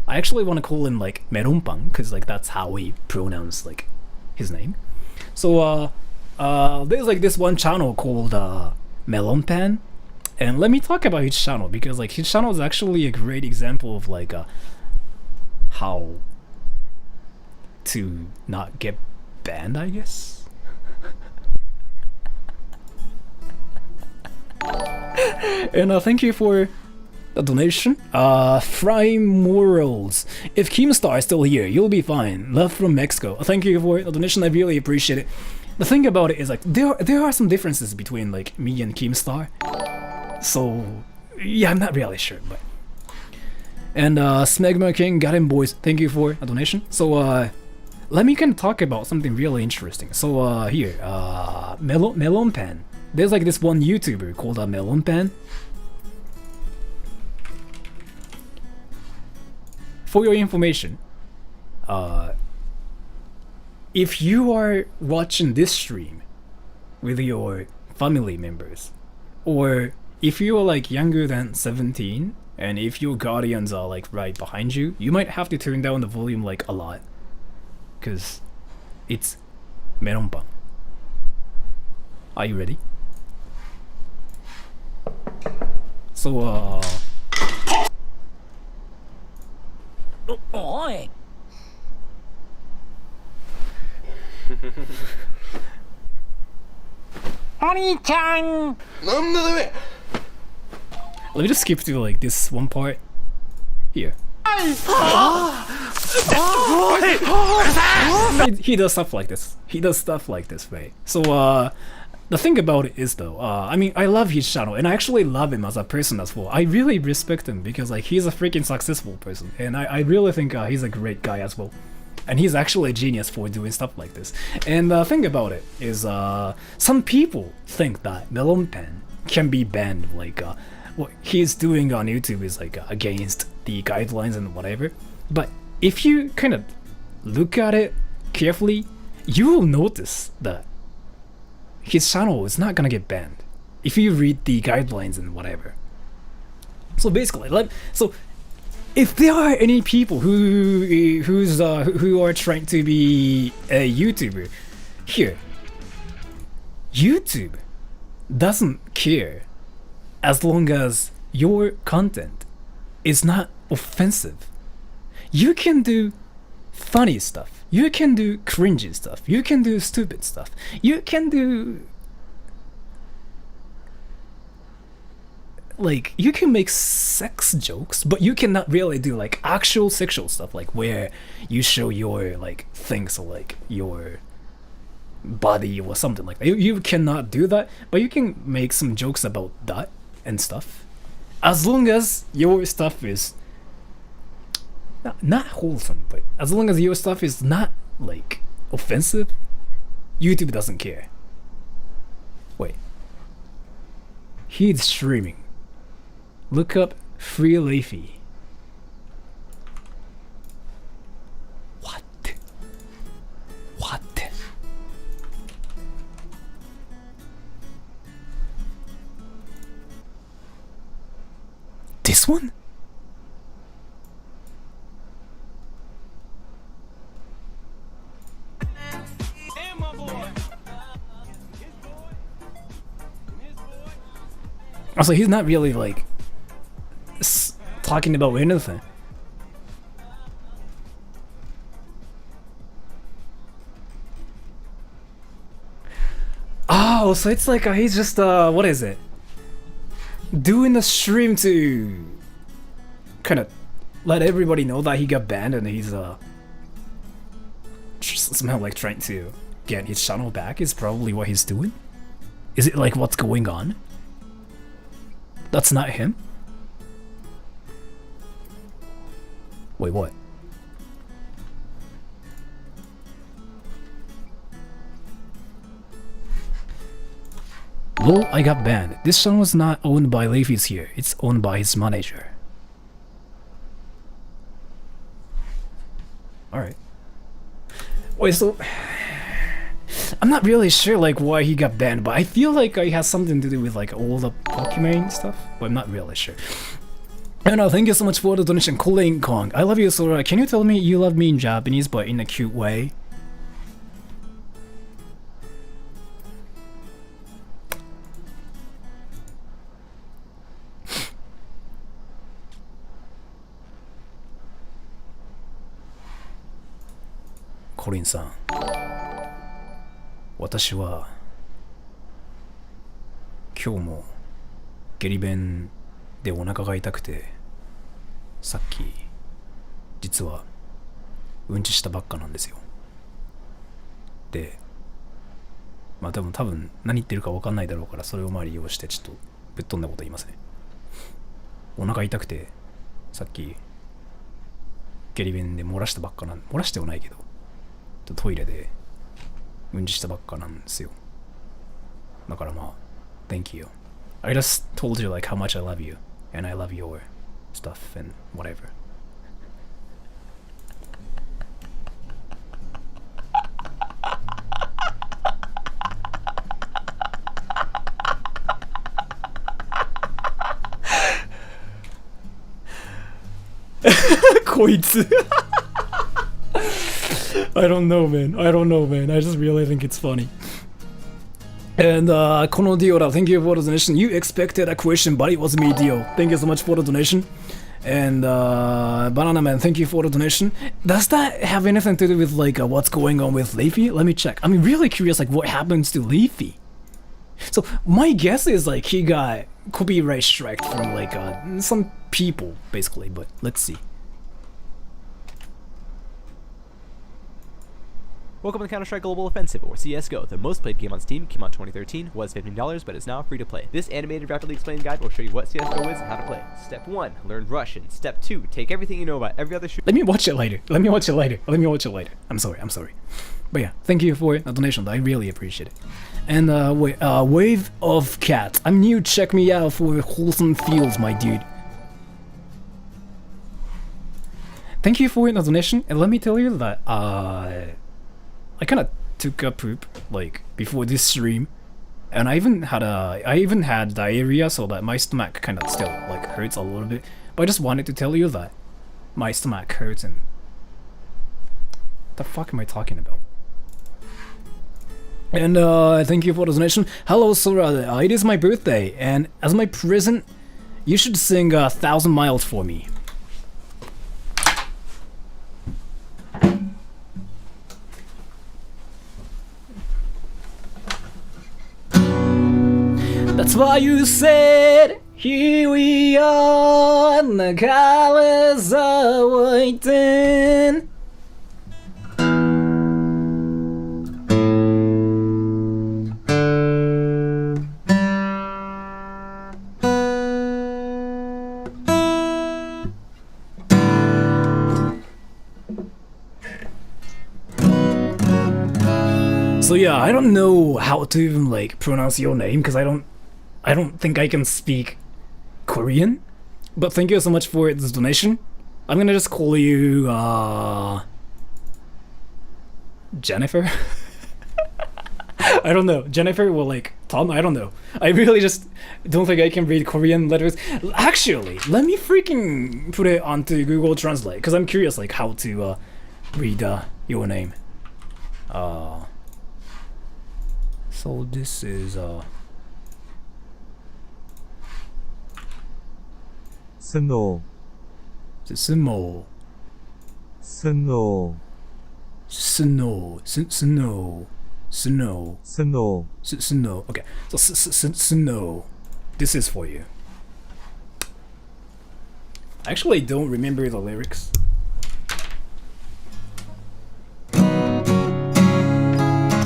I actually want to call him like Melon Pan because like that's how he pronounced like his name. So there's like this one channel called Melon Pan, and let me talk about his channel because like his channel is actually a great example of like how to not get banned, I guess. And thank you for the donation. Fry Morals. If Keemstar is still here, you'll be fine. Love from Mexico. Thank you for the donation. I really appreciate it. The thing about it is like there are some differences between like me and Keemstar. So yeah, I'm not really sure, but. And Smegma King, got him boys. Thank you for a donation. So let me kind of talk about something really interesting. So here, Melon Pan. There's like this one YouTuber called Melon Pan. For your information, if you are watching this stream with your family members, or if you are like younger than 17, and if your guardians are like right behind you, you might have to turn down the volume like a lot, because it's Melon Pan. Are you ready? So, Oi! Oni-chan! Let me just skip through like this one part. Here. He does stuff like this. He does stuff like this, right? So, the thing about it is though, I mean, I love his channel, and I actually love him as a person as well. I really respect him because like he's a freaking successful person, and I really think he's a great guy as well. And he's actually a genius for doing stuff like this. And the thing about it is, some people think that Melon Pan can be banned, like what he's doing on YouTube is like against the guidelines and whatever. But if you kind of look at it carefully, you will notice that his channel is not gonna get banned if you read the guidelines and whatever. So basically, if there are any people who are trying to be a YouTuber, here, YouTube doesn't care as long as your content is not offensive. You can do funny stuff, you can do cringy stuff, you can do stupid stuff, you can do like you can make sex jokes, but you cannot really do like actual sexual stuff, like where you show your like things or like your body or something like that. You cannot do that, but you can make some jokes about that and stuff, as long as your stuff is not wholesome, but as long as your stuff is not like offensive, YouTube doesn't care. Wait, he's streaming. Look up Free Leafy. What? This one? Also, he's not really like talking about anything. Oh, so it's like he's just what is it? Doing a stream to kind of let everybody know that he got banned, and he's somehow like trying to get his channel back is probably what he's doing. Is it like what's going on? That's not him? Wait, what? Lol, I got banned. This channel is not owned by Leafy's here. It's owned by his manager. Alright. Wait, so... I'm not really sure like why he got banned, but I feel like it has something to do with like all the Pokemon stuff, but I'm not really sure. And thank you so much for the donation, Colin Kong. I love you, Sora. Can you tell me you love me in Japanese, but in a cute way? Colin-san. 私は今日も下痢便でお腹が痛くてさっき実はうんちしたばっかなんですよ。でまあ多分何言ってるか分かんないだろうから、それをまあ利用してちょっとぶっ飛んだこと言いますね。お腹痛くてさっき下痢便で漏らしてはないけどトイレでうんちしたばっかなんですよ。だからまあ Thank you. I just told you like how much I love you and I love your stuff and whatever. I don't know, man. I just really think it's funny. And Kono Diora, thank you for the donation. You expected a question, but it was me, Dio. Thank you so much for the donation. And Banana Man, thank you for the donation. Does that have anything to do with like what's going on with Leafy? Let me check. I'm really curious, like what happens to Leafy. So my guess is like he got copyright striked from like some people, basically. But let's see. Welcome to Counter-Strike Global Offensive, or CSGO. The most played game on Steam, came out in 2013, was $15, but is now free to play. This animated, rapidly explained guide will show you what CSGO is and how to play. Step 1, learn Russian. Step 2, take everything you know about every other shooter. Let me watch it later. I'm sorry. But yeah, thank you for the donation. I really appreciate it. And Wave of Cat. I'm new, check me out for wholesome feels, my dude. Thank you for the donation, and let me tell you that I kind of took a poop like before this stream, and I even had diarrhea, so that my stomach kind of still like hurts a little bit. But I just wanted to tell you that my stomach hurts, and what the fuck am I talking about? And thank you for the donation. Hello, Sora. It is my birthday, and as my present, you should sing 1,000 Miles for me. That's why you said Here we are, 流れ騒いでSo yeah, I don't know how to even like pronounce your name because I don't think I can speak Korean. But thank you so much for this donation. I'm gonna just call you Jennifer. I don't know. Jennifer or like Tom, I don't know. I really just don't think I can read Korean letters. Actually, let me freaking put it onto Google Translate because I'm curious like how to read your name. So this is 스노우 snow, 스노우 snow, snow, snow, 스노우 snow. Okay, so snow. This is for you. I actually don't remember the lyrics.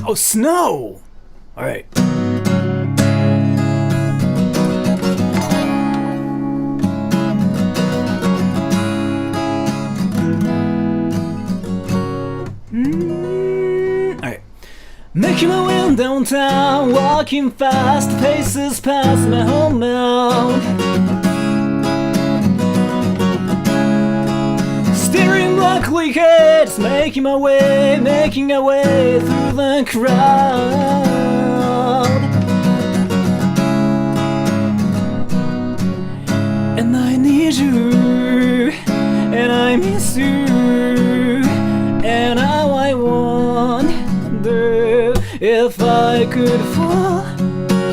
Oh, snow. All right. Alright. Making my way downtown, walking fast, paces past my hometown. Steering blackly heads, making our way through the crowd. And I need you, and I miss you. And now I wonder if I could fall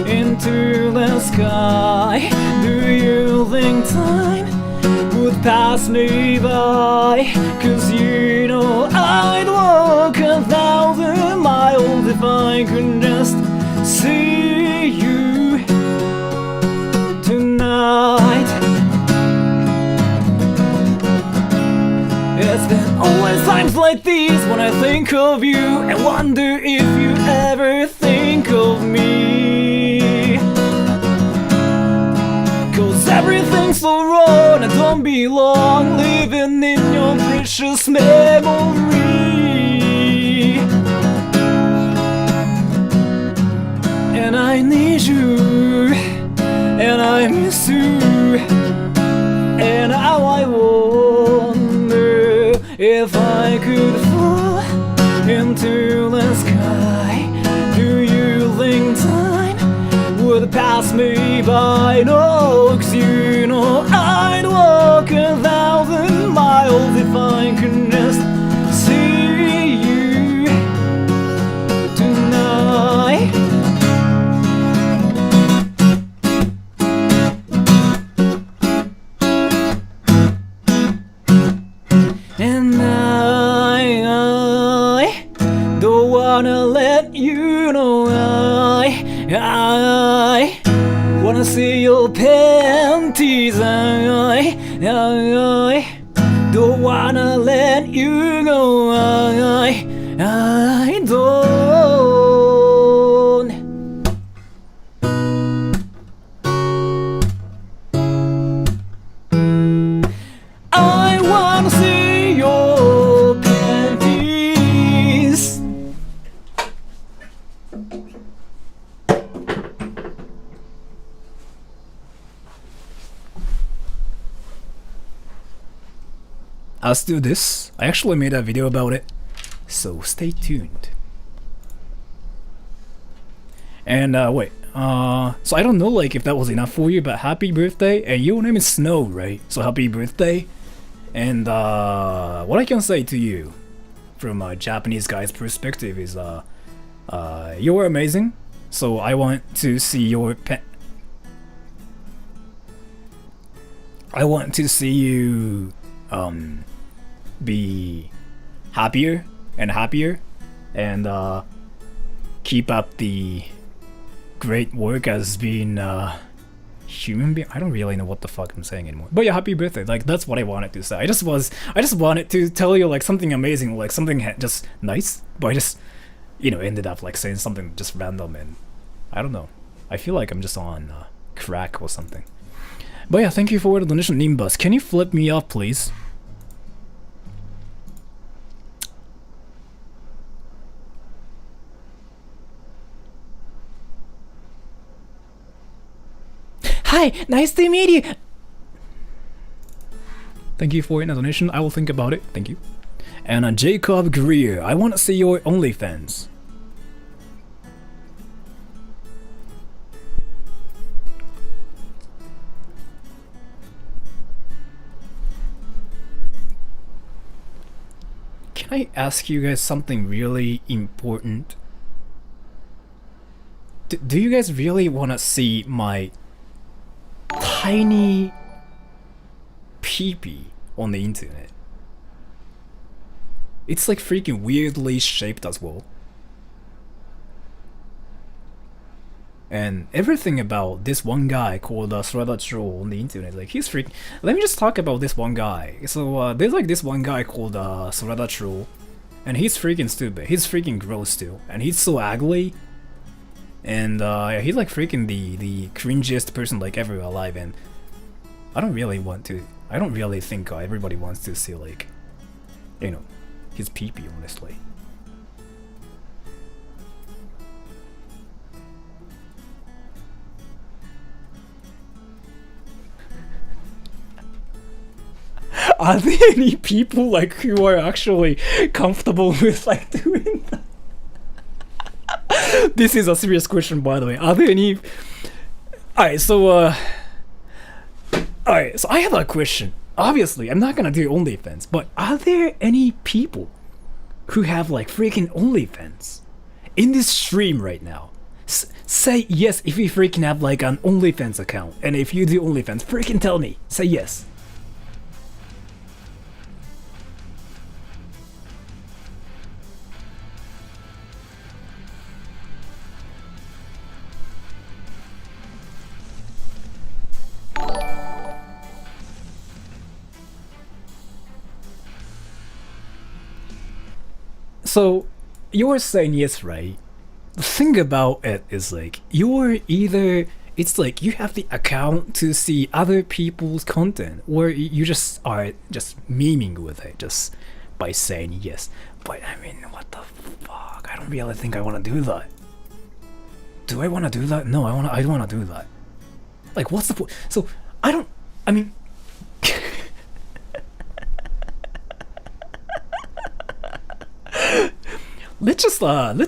into the sky. Do you think time would pass me by? 'Cause you know I'd walk 1,000 miles if I could just see you tonight. It's been always times like these when I think of you and wonder if you ever think of me. 'Cause everything's so wrong and don't belong, living in your precious memory. And I need you, and I miss you, and now I wonder if I could fall into the sky. Do you think time would pass me by? No, 'cause you know I'd walk 1,000 miles if I could just see you tonight. And I don't wanna let you know I wanna see your panties. I don't wanna let you go. I don't. I wanna see your panties. Let's do this. I actually made a video about it, so stay tuned. And wait, so I don't know like if that was enough for you, but happy birthday, and your name is Snow, right? So happy birthday. And what I can say to you from a Japanese guy's perspective is you're amazing. So I want to see your I want to see you be happier and happier, and keep up the great work as being human being. I don't really know what the fuck I'm saying anymore. But yeah, happy birthday. Like that's what I wanted to say. I just wanted to tell you like something amazing, like something just nice. But I just, ended up like saying something just random, and I don't know. I feel like I'm just on crack or something. But yeah, thank you for the donation, Nimbus. Can you flip me off, please? Hi, nice to meet you. Thank you for the donation. I will think about it. Thank you. And Jacob Greer, I want to see your OnlyFans. Can I ask you guys something really important? Do you guys really want to see my tiny peepee on the internet? It's like freaking weirdly shaped as well. And everything about this one guy called Sreda Troll on the internet, like he's freaking. Let me just talk about this one guy. So there's like this one guy called Sreda Troll, and he's freaking stupid. He's freaking gross too, and he's so ugly. And he's like freaking the cringiest person like ever alive, and I don't really think everybody wants to see like, his pee-pee, honestly. Are there any people like who are actually comfortable with like doing that? This is a serious question, by the way. Are there any? Alright, so I have a question. Obviously, I'm not gonna do OnlyFans, but are there any people who have like freaking OnlyFans in this stream right now? Say yes if you freaking have like an OnlyFans account, and if you do OnlyFans, freaking tell me. Say yes. So, you're saying yes, right? The thing about it is like, it's like you have the account to see other people's content, or you just are just memeing with it just by saying yes. But I mean, what the fuck? I don't really think I want to do that. Do I want to do that? No, I don't want to do that. Like, what's the point? So, let's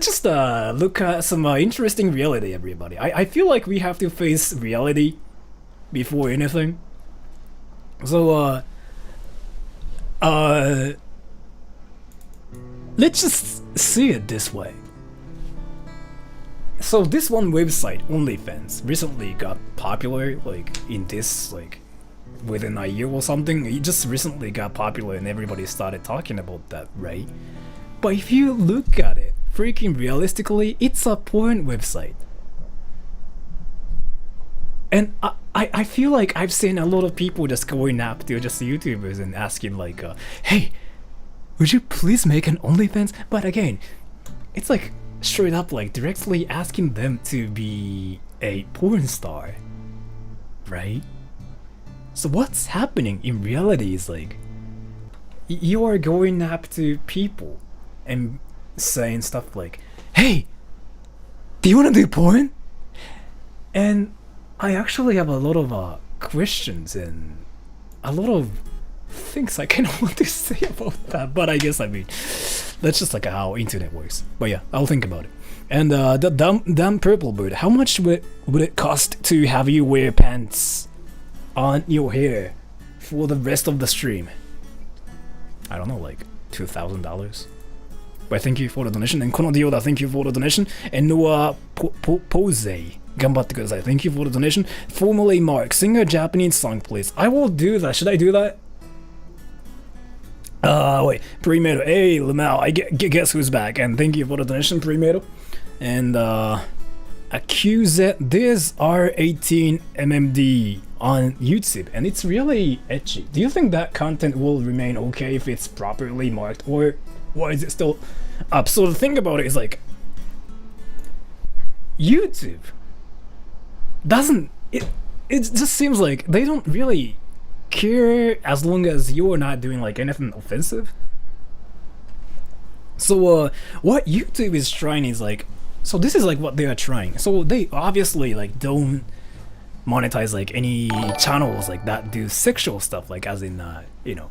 just look at some interesting reality, everybody. I feel like we have to face reality before anything. So let's just see it this way. So this one website, OnlyFans, recently got popular, like in this like within a year or something. It just recently got popular and everybody started talking about that, right? But if you look at it, freaking realistically, it's a porn website. And I feel like I've seen a lot of people just going up to just YouTubers and asking like, hey, would you please make an OnlyFans? But again, it's like straight up like directly asking them to be a porn star, right? So what's happening in reality is like, you are going up to people and saying stuff like, hey, do you want to do porn? And I actually have a lot of questions and a lot of things I kind of want to say about that, but I guess that's just like how internet works. But yeah, I'll think about it. And the damn purple bird, how much would it cost to have you wear pants on your hair for the rest of the stream? I don't know, like $2,000. But thank you for the donation. And Kono Dioda, thank you for the donation. And Noah Pose, gambatte kudasai. Thank you for the donation. Formerly Mark, sing a Japanese song, please. I will do that. Should I do that? Wait, Primero. Hey, Lamau, guess who's back? And thank you for the donation, Primero. And accuse that this R18 MMD on YouTube, and it's really etchy. Do you think that content will remain okay if it's properly marked, or why is it still up? So the thing about it is like, YouTube doesn't, it just seems like they don't really care as long as you're not doing like anything offensive. So what YouTube is trying is like, so this is like what they are trying. So they obviously like don't monetize like any channels like that do sexual stuff, like as in you know,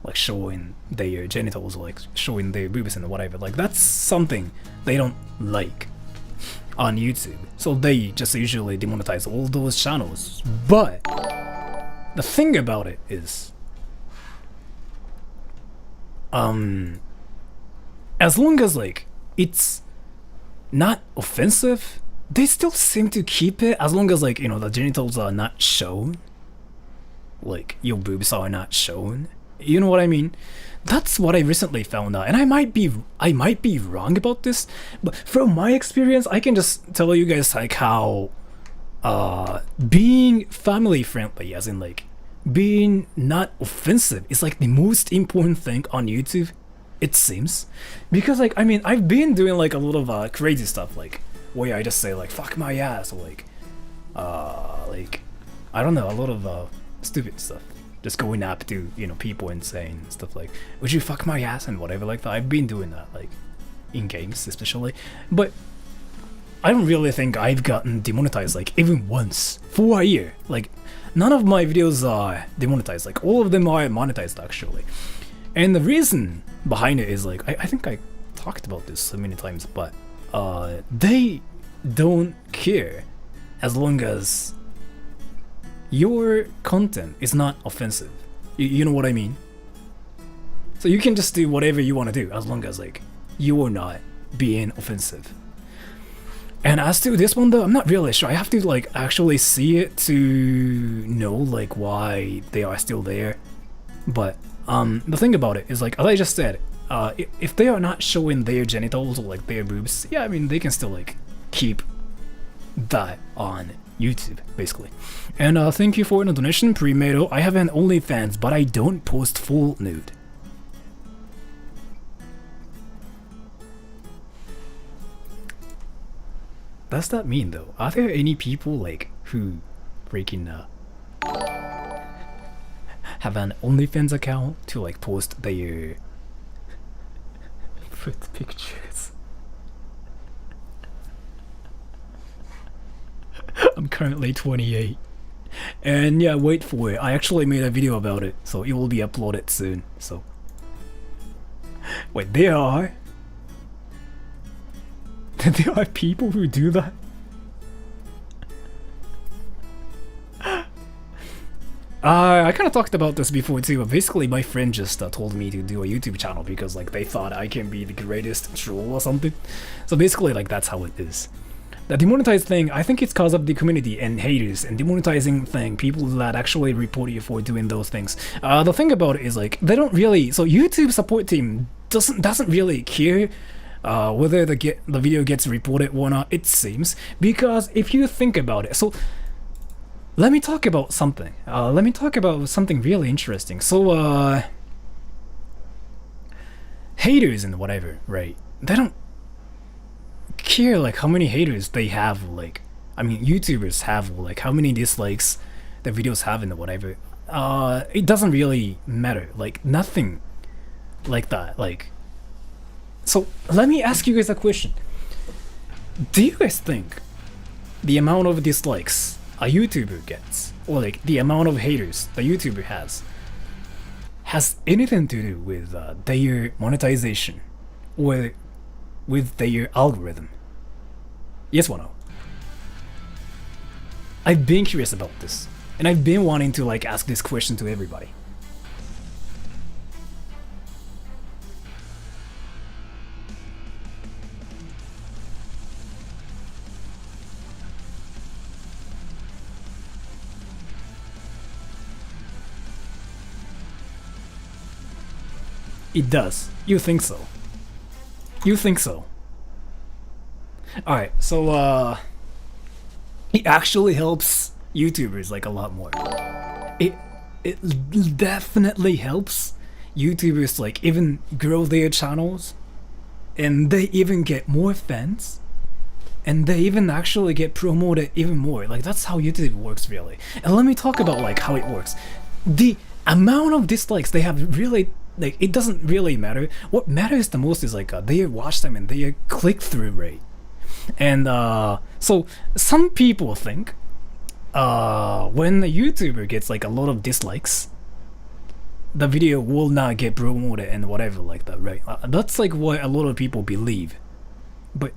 like showing their genitals or like showing their boobs and whatever. Like that's something they don't like on YouTube. So they just usually demonetize all those channels. But the thing about it is, as long as like it's not offensive, they still seem to keep it, as long as like, you know, the genitals are not shown, like your boobs are not shown, you know what I mean? That's what I recently found out, and I might be wrong about this, but from my experience I can just tell you guys like how being family friendly, as in like being not offensive, is like the most important thing on YouTube, it seems. Because like, I mean, I've been doing like a lot of crazy stuff, like where I just say like fuck my ass, or like I don't know, a lot of stupid stuff, just going up to, you know, people and saying stuff like, would you fuck my ass and whatever like that. I've been doing that like in games especially, but I don't really think I've gotten demonetized like even once for a year. Like none of my videos are demonetized, like all of them are monetized actually. And the reason behind it is like, I think I talked about this so many times, but they don't care as long as your content is not offensive. You know what I mean? So you can just do whatever you want to do as long as like you are not being offensive. And as to this one though, I'm not really sure. I have to like actually see it to know like why they are still there. But the thing about it is like, as I just said, if they are not showing their genitals or like their boobs, yeah, I mean they can still like keep that on YouTube basically. And thank you for the donation, Primero. I have an OnlyFans, but I don't post full nude. Does that mean though? Are there any people like who freaking have an OnlyFans account to like post their foot pictures? I'm currently 28. And yeah, wait for it. I actually made a video about it, so it will be uploaded soon. So wait, there are people who do that? I kind of talked about this before too, but basically my friend just told me to do a YouTube channel because like they thought I can be the greatest troll or something. So basically like that's how it is. The demonetized thing, I think it's cause of the community and haters, and demonetizing thing, people that actually report you for doing those things. The thing about it is like, they don't really, so YouTube support team doesn't really care whether the video gets reported or not, it seems, because if you think about it, so let me talk about something. Let me talk about something really interesting. So haters and whatever, right? They don't care like how many haters they have, like, I mean YouTubers have, like how many dislikes the videos have and whatever. It doesn't really matter, like nothing like that. Like, so let me ask you guys a question. Do you guys think the amount of dislikes a YouTuber gets, or like the amount of haters the YouTuber has anything to do with their monetization or with their algorithm? Yes or no? I've been curious about this, and I've been wanting to like ask this question to everybody. It does. You think so? You think so? Alright, so it actually helps YouTubers like a lot more. It it definitely helps YouTubers like even grow their channels, and they even get more fans, and they even actually get promoted even more. Like that's how YouTube works really. And let me talk about like how it works. The amount of dislikes they have really, like, it doesn't really matter. What matters the most is like their watch time and their click-through rate. And so some people think when a YouTuber gets like a lot of dislikes, the video will not get promoted and whatever like that, right? That's like what a lot of people believe. But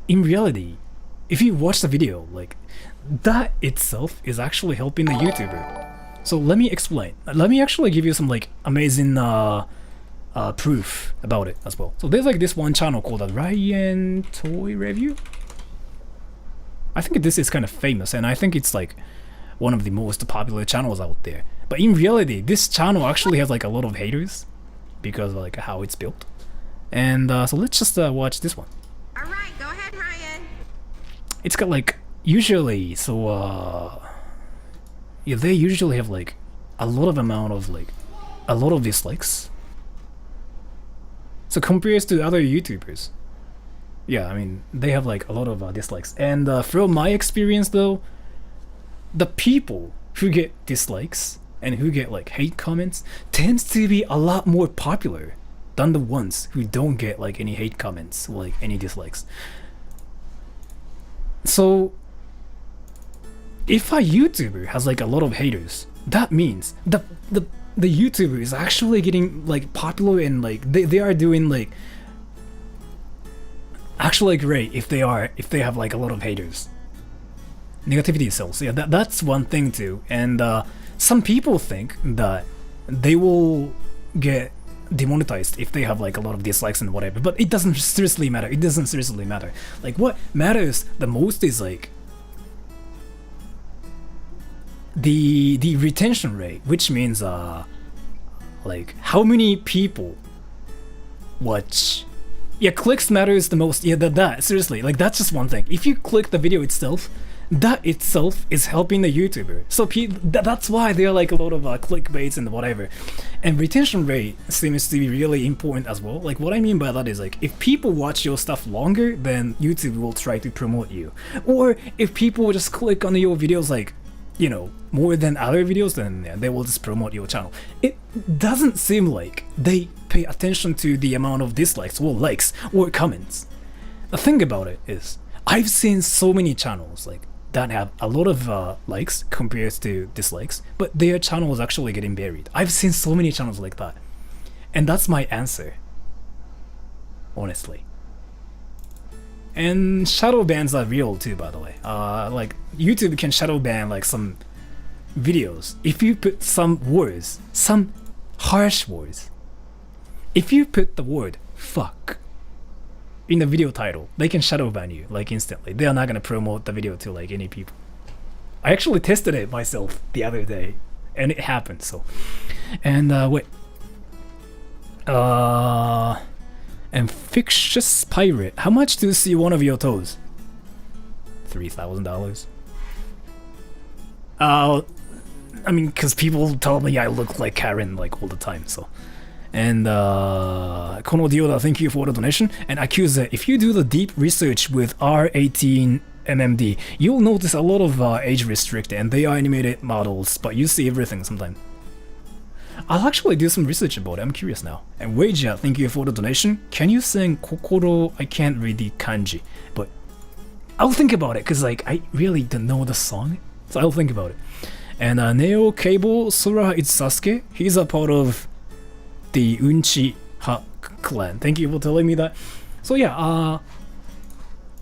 in reality, if you watch the video, like, that itself is actually helping the YouTuber. So let me explain. Let me actually give you some like amazing proof about it as well. So there's like this one channel called Ryan Toy Review. I think this is kind of famous, and I think it's like one of the most popular channels out there. But in reality, this channel actually has like a lot of haters because of like how it's built. And so let's just watch this one. All right, go ahead, Ryan. It's got like usually yeah, they usually have like a lot of dislikes. So compared to other YouTubers, yeah, I mean they have like a lot of dislikes. And from my experience though, the people who get dislikes and who get like hate comments tends to be a lot more popular than the ones who don't get like any hate comments or like any dislikes. So if a YouTuber has like a lot of haters, that means the YouTuber is actually getting like popular, and like they are doing like actually great if they have like a lot of haters. Negativity sells. Yeah, that's one thing too. And some people think that they will get demonetized if they have like a lot of dislikes and whatever, but it doesn't seriously matter. It doesn't seriously matter. Like what matters the most is like the retention rate, which means like how many people watch. Yeah, clicks matters the most. Yeah, that seriously, like that's just one thing. If you click the video itself, that itself is helping the YouTuber. So that's why there are like a lot of clickbaits and whatever. And retention rate seems to be really important as well. Like what I mean by that is like if people watch your stuff longer, then YouTube will try to promote you. Or if people just click on your videos like, you know, more than other videos, then yeah, they will just promote your channel. It doesn't seem like they pay attention to the amount of dislikes or likes or comments. The thing about it is, I've seen so many channels like that have a lot of likes compared to dislikes, but their channel is actually getting buried. I've seen so many channels like that, and that's my answer, honestly. And shadow bans are real too, by the way. Like YouTube can shadow ban like some videos if you put some words, some harsh words. If you put the word fuck in the video title, they can shadow ban you like instantly. They are not gonna promote the video to like any people. I actually tested it myself the other day, and it happened. So, and wait. And fictitious pirate. How much to see one of your toes? $3,000. I mean, cause people tell me I look like Karen like all the time. So, and Kono Dioda, thank you for the donation. And Accuse, if you do the deep research with R18 MMD, you'll notice a lot of age restricted, and they are animated models, but you see everything sometimes. I'll actually do some research about it. I'm curious now. And Weija, thank you for the donation. Can you sing Kokoro? I can't read the kanji, but I'll think about it, cause like I really don't know the song, so I'll think about it. And Neo Cable Sora is Sasuke. He's a part of the Uchiha clan. Thank you for telling me that. So yeah,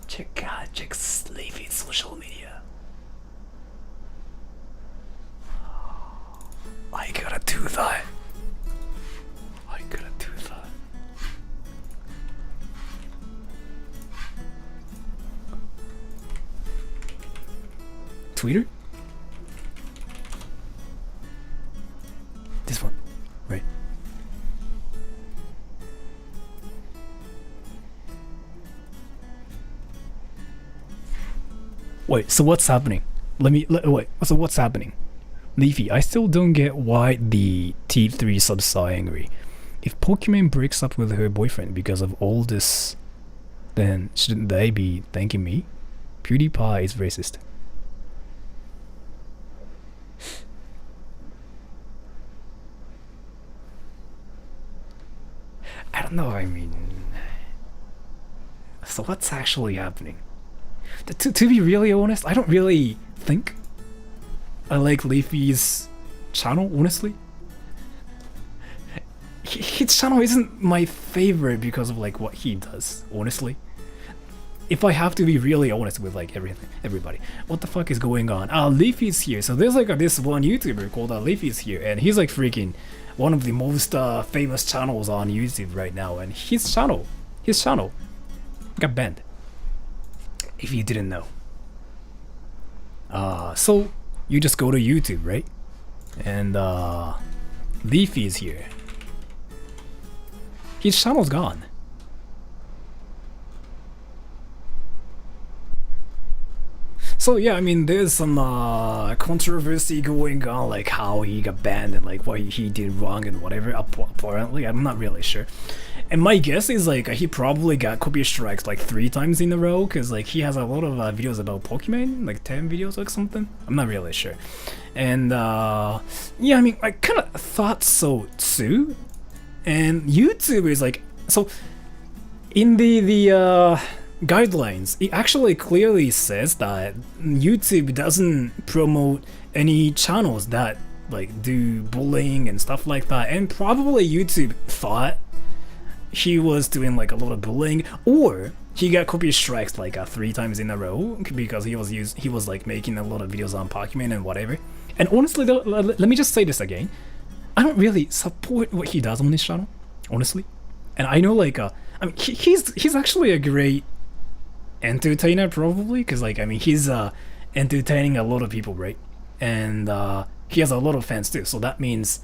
check Sleepy's social media. I gotta do that. Twitter? This one, right? Wait, so what's happening? Wait, so what's happening? Leafy, I still don't get why the T3 subs are angry. If Pokemon breaks up with her boyfriend because of all this, then shouldn't they be thanking me? PewDiePie is racist. I don't know, I mean... So what's actually happening? To be really honest, I don't really think I like Leafy's channel, honestly. His channel isn't my favorite because of like what he does, honestly. If I have to be really honest with like everybody. What the fuck is going on? Leafy's here. So there's like this one YouTuber called Leafy's here, and he's like freaking one of the most famous channels on YouTube right now, and his channel got banned. If you didn't know. So you just go to YouTube, right? And Leafy is here. His channel's gone. So yeah, I mean, there's some controversy going on, like how he got banned and like what he did wrong and whatever. Apparently, I'm not really sure. And my guess is like he probably got copy strikes like 3 times in a row, because like he has a lot of videos about Pokemon, like 10 videos or something. I'm not really sure. And yeah, I mean, I kind of thought so too. And YouTube is like, so in the guidelines, it actually clearly says that YouTube doesn't promote any channels that like do bullying and stuff like that. And probably YouTube thought he was doing like a lot of bullying, or he got copy strikes like 3 times in a row because he was like making a lot of videos on Pokemon and whatever. And honestly though, let me just say this again, I don't really support what he does on this channel, honestly. And I know like I mean he's actually a great entertainer probably, because like I mean he's entertaining a lot of people, right? And he has a lot of fans too, so that means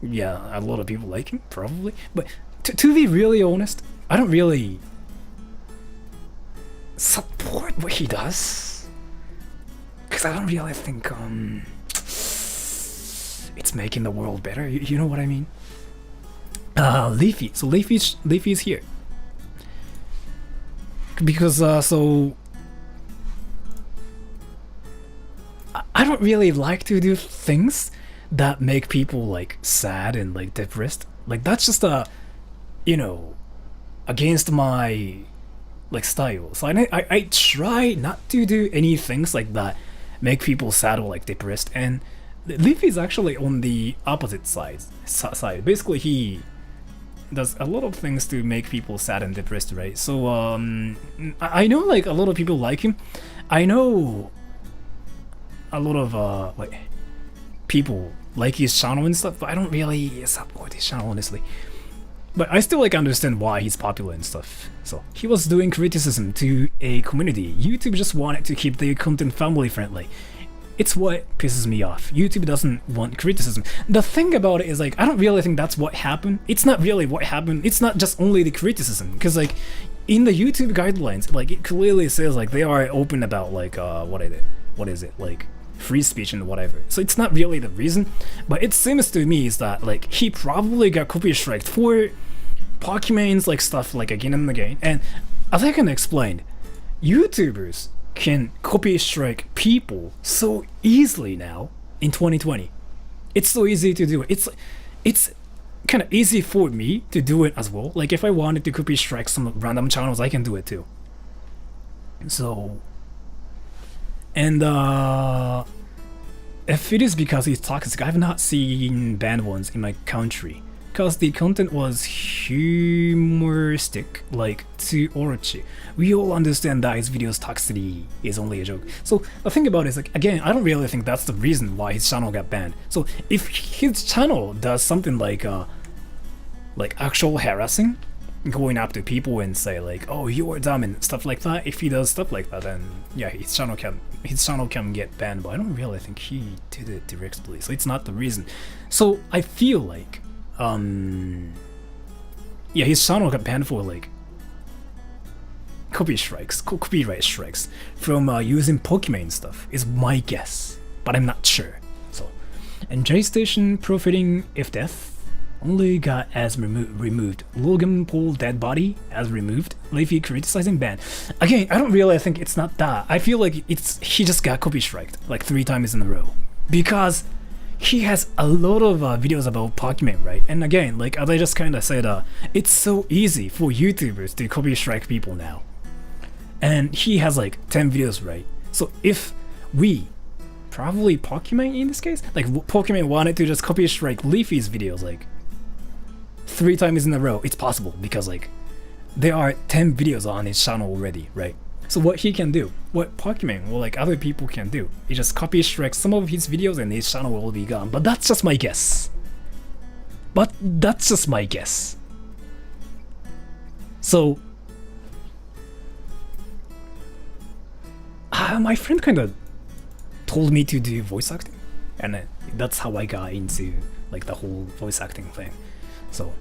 yeah, a lot of people like him probably. But to be really honest, I don't really support what he does, because I don't really think it's making the world better. You know what I mean? Leafy. So Leafy's here because so I don't really like to do things that make people like sad and like depressed. Like that's just you know, against my like style. So I try not to do any things like that make people sad or like depressed. And Leafy is actually on the opposite side. Basically, he does a lot of things to make people sad and depressed, right? So I know like a lot of people like him. I know a lot of like people like his channel and stuff, but I don't really support his channel, honestly. But I still like understand why he's popular and stuff. So he was doing criticism to a community. YouTube just wanted to keep their content family friendly. It's what pisses me off. YouTube doesn't want criticism. The thing about it is like I don't really think that's what happened. It's not really what happened. It's not just only the criticism, because like in the YouTube guidelines, like it clearly says like they are open about like what is it like free speech and whatever. So it's not really the reason, but it seems to me is that like he probably got copy striked for Pokemon's like stuff like again and again. And as I can explain, YouTubers can copy strike people so easily now in 2020. It's so easy to do it. It's kind of easy for me to do it as well. Like if I wanted to copy strike some random channels, I can do it too. So and if it is because he's toxic, I've not seen banned ones in my country, because the content was humoristic, like to Orochi. We all understand that his video's toxicity is only a joke. So the thing about it is like, again, I don't really think that's the reason why his channel got banned. So if his channel does something like actual harassing, going up to people and say like, oh, you're dumb and stuff like that, if he does stuff like that, then yeah, his channel can get banned. But I don't really think he did it directly, so it's not the reason. So I feel like yeah, his channel got banned for like copyright strikes from using Pokemon stuff is my guess, but I'm not sure. So, and J-Station profiting if death only got as removed. Logan Paul dead body as removed. Leafy criticizing ban. Again, I don't really think it's not that. I feel like he just got copy striked like 3 times in a row because he has a lot of videos about Pokemon, right? And again, like as I just kind of said, it's so easy for YouTubers to copy strike people now. And he has like 10 videos, right? So if we, probably Pokemon in this case, like Pokemon wanted to just copy strike Leafy's videos like 3 times in a row, it's possible because like there are 10 videos on his channel already, right? So what he can do, what Pokemon or like other people can do, he just copy strike some of his videos and his channel will be gone. But that's just my guess. So my friend kind of told me to do voice acting, and that's how I got into like the whole voice acting thing. So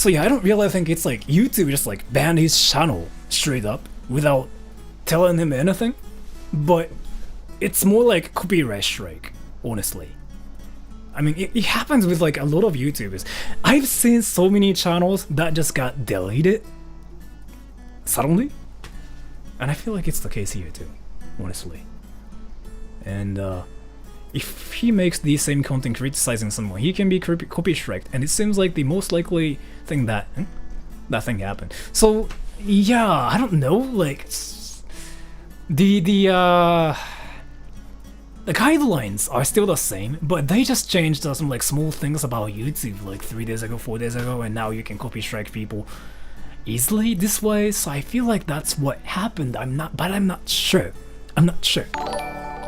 yeah, I don't really think it's like YouTube just like banned his channel straight up without telling him anything, but it's more like copyright strike, honestly. I mean, it happens with like a lot of YouTubers. I've seen so many channels that just got deleted suddenly, and I feel like it's the case here too, honestly. And if he makes the same content criticizing someone, he can be copy striked, and it seems like the most likely thing that thing happened. So yeah, I don't know, like the guidelines are still the same, but they just changed some like small things about YouTube like 3 days ago, 4 days ago, and now you can copy strike people easily this way. So I feel like that's what happened. I'm not sure.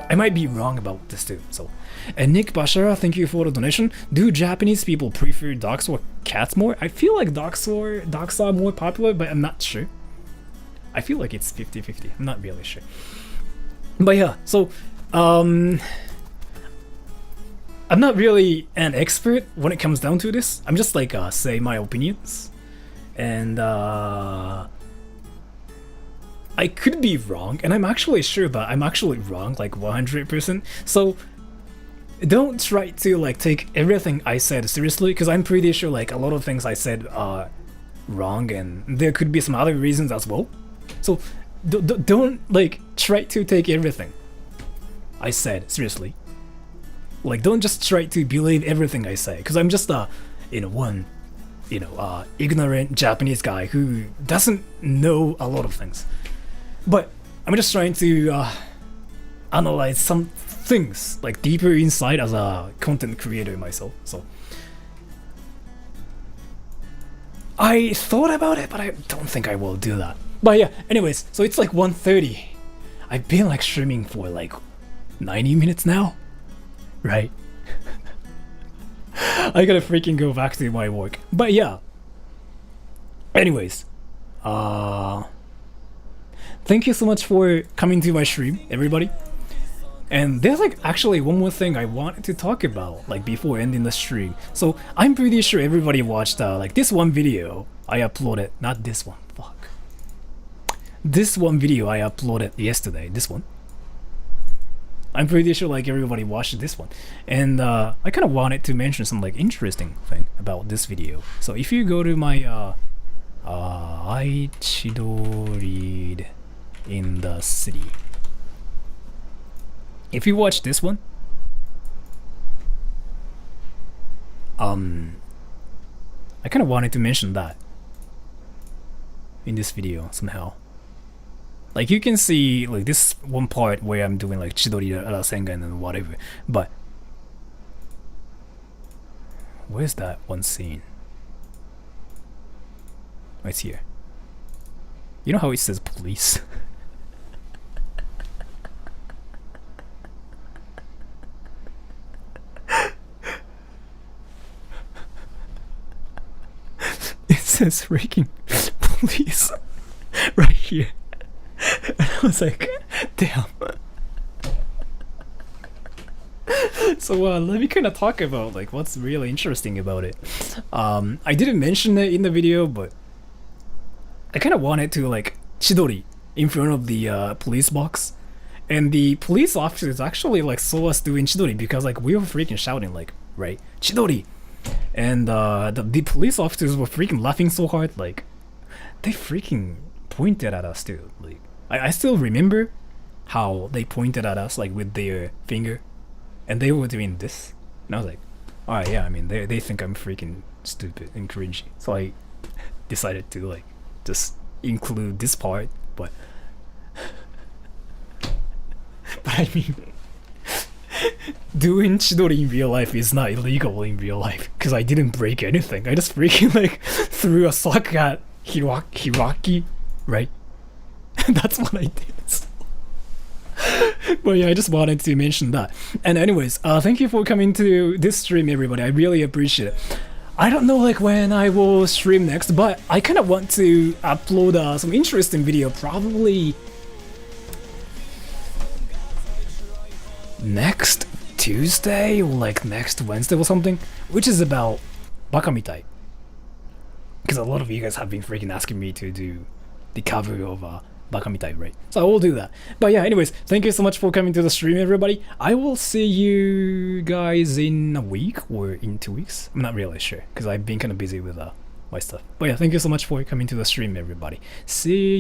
I might be wrong about this too. So, and Nick Bashara, thank you for the donation. Do Japanese people prefer dogs or cats more? I feel like dogs are more popular, but I'm not sure. I feel like it's 50-50. I'm not really sure. But yeah, so I'm not really an expert when it comes down to this. I'm just like say my opinions, and I could be wrong, and I'm actually sure, but I'm actually wrong like 100%. So don't try to like take everything I said seriously, because I'm pretty sure like a lot of things I said are wrong, and there could be some other reasons as well. So don't like try to take everything I said seriously. Like don't just try to believe everything I say, because I'm just one ignorant Japanese guy who doesn't know a lot of things. But I'm just trying to analyze some things like deeper inside as a content creator myself. So I thought about it, but I don't think I will do that. But yeah, anyways, so it's like 1:30. I've been like streaming for like 90 minutes now, right? I gotta freaking go back to my work. But yeah. Anyways, thank you so much for coming to my stream, everybody. And there's like actually one more thing I wanted to talk about like before ending the stream. So I'm pretty sure everybody watched like this one video I uploaded, not this one, fuck. This one video I uploaded yesterday, this one. I'm pretty sure like everybody watched this one. And I kind of wanted to mention some like interesting thing about this video. So if you go to my Aichidori in the city. If you watch this one, I kind of wanted to mention that in this video somehow. Like you can see like this one part where I'm doing like Chidori Rasengan and whatever, but where's that one scene? Oh, it's here. You know how it says police? It says freaking police right here. And I was like, damn. So let me kind of talk about like what's really interesting about it. I didn't mention it in the video, but I kind of wanted to like Chidori in front of the police box, and the police officers actually like saw us doing Chidori because like we were freaking shouting like, right, Chidori, and the police officers were freaking laughing so hard, like they freaking pointed at us too. Like I still remember how they pointed at us like with their finger, and they were doing this, and I was like, all right, yeah, I mean they think I'm freaking stupid and cringy, so I decided to like just include this part, but I mean, doing Chidori in real life is not illegal in real life because I didn't break anything. I just freaking like threw a sock at Hiraki, right? That's what I did. But yeah, I just wanted to mention that. And anyways, thank you for coming to this stream, everybody. I really appreciate it. I don't know like when I will stream next, but I kind of want to upload some interesting video, probably next Tuesday or like next Wednesday or something, which is about Bakamitai. Because a lot of you guys have been freaking asking me to do the cover of Bakamitai, right? So I will do that. But yeah, anyways, thank you so much for coming to the stream, everybody. I will see you guys in a week or in 2 weeks. I'm not really sure because I've been kind of busy with my stuff. But yeah, thank you so much for coming to the stream, everybody. See you.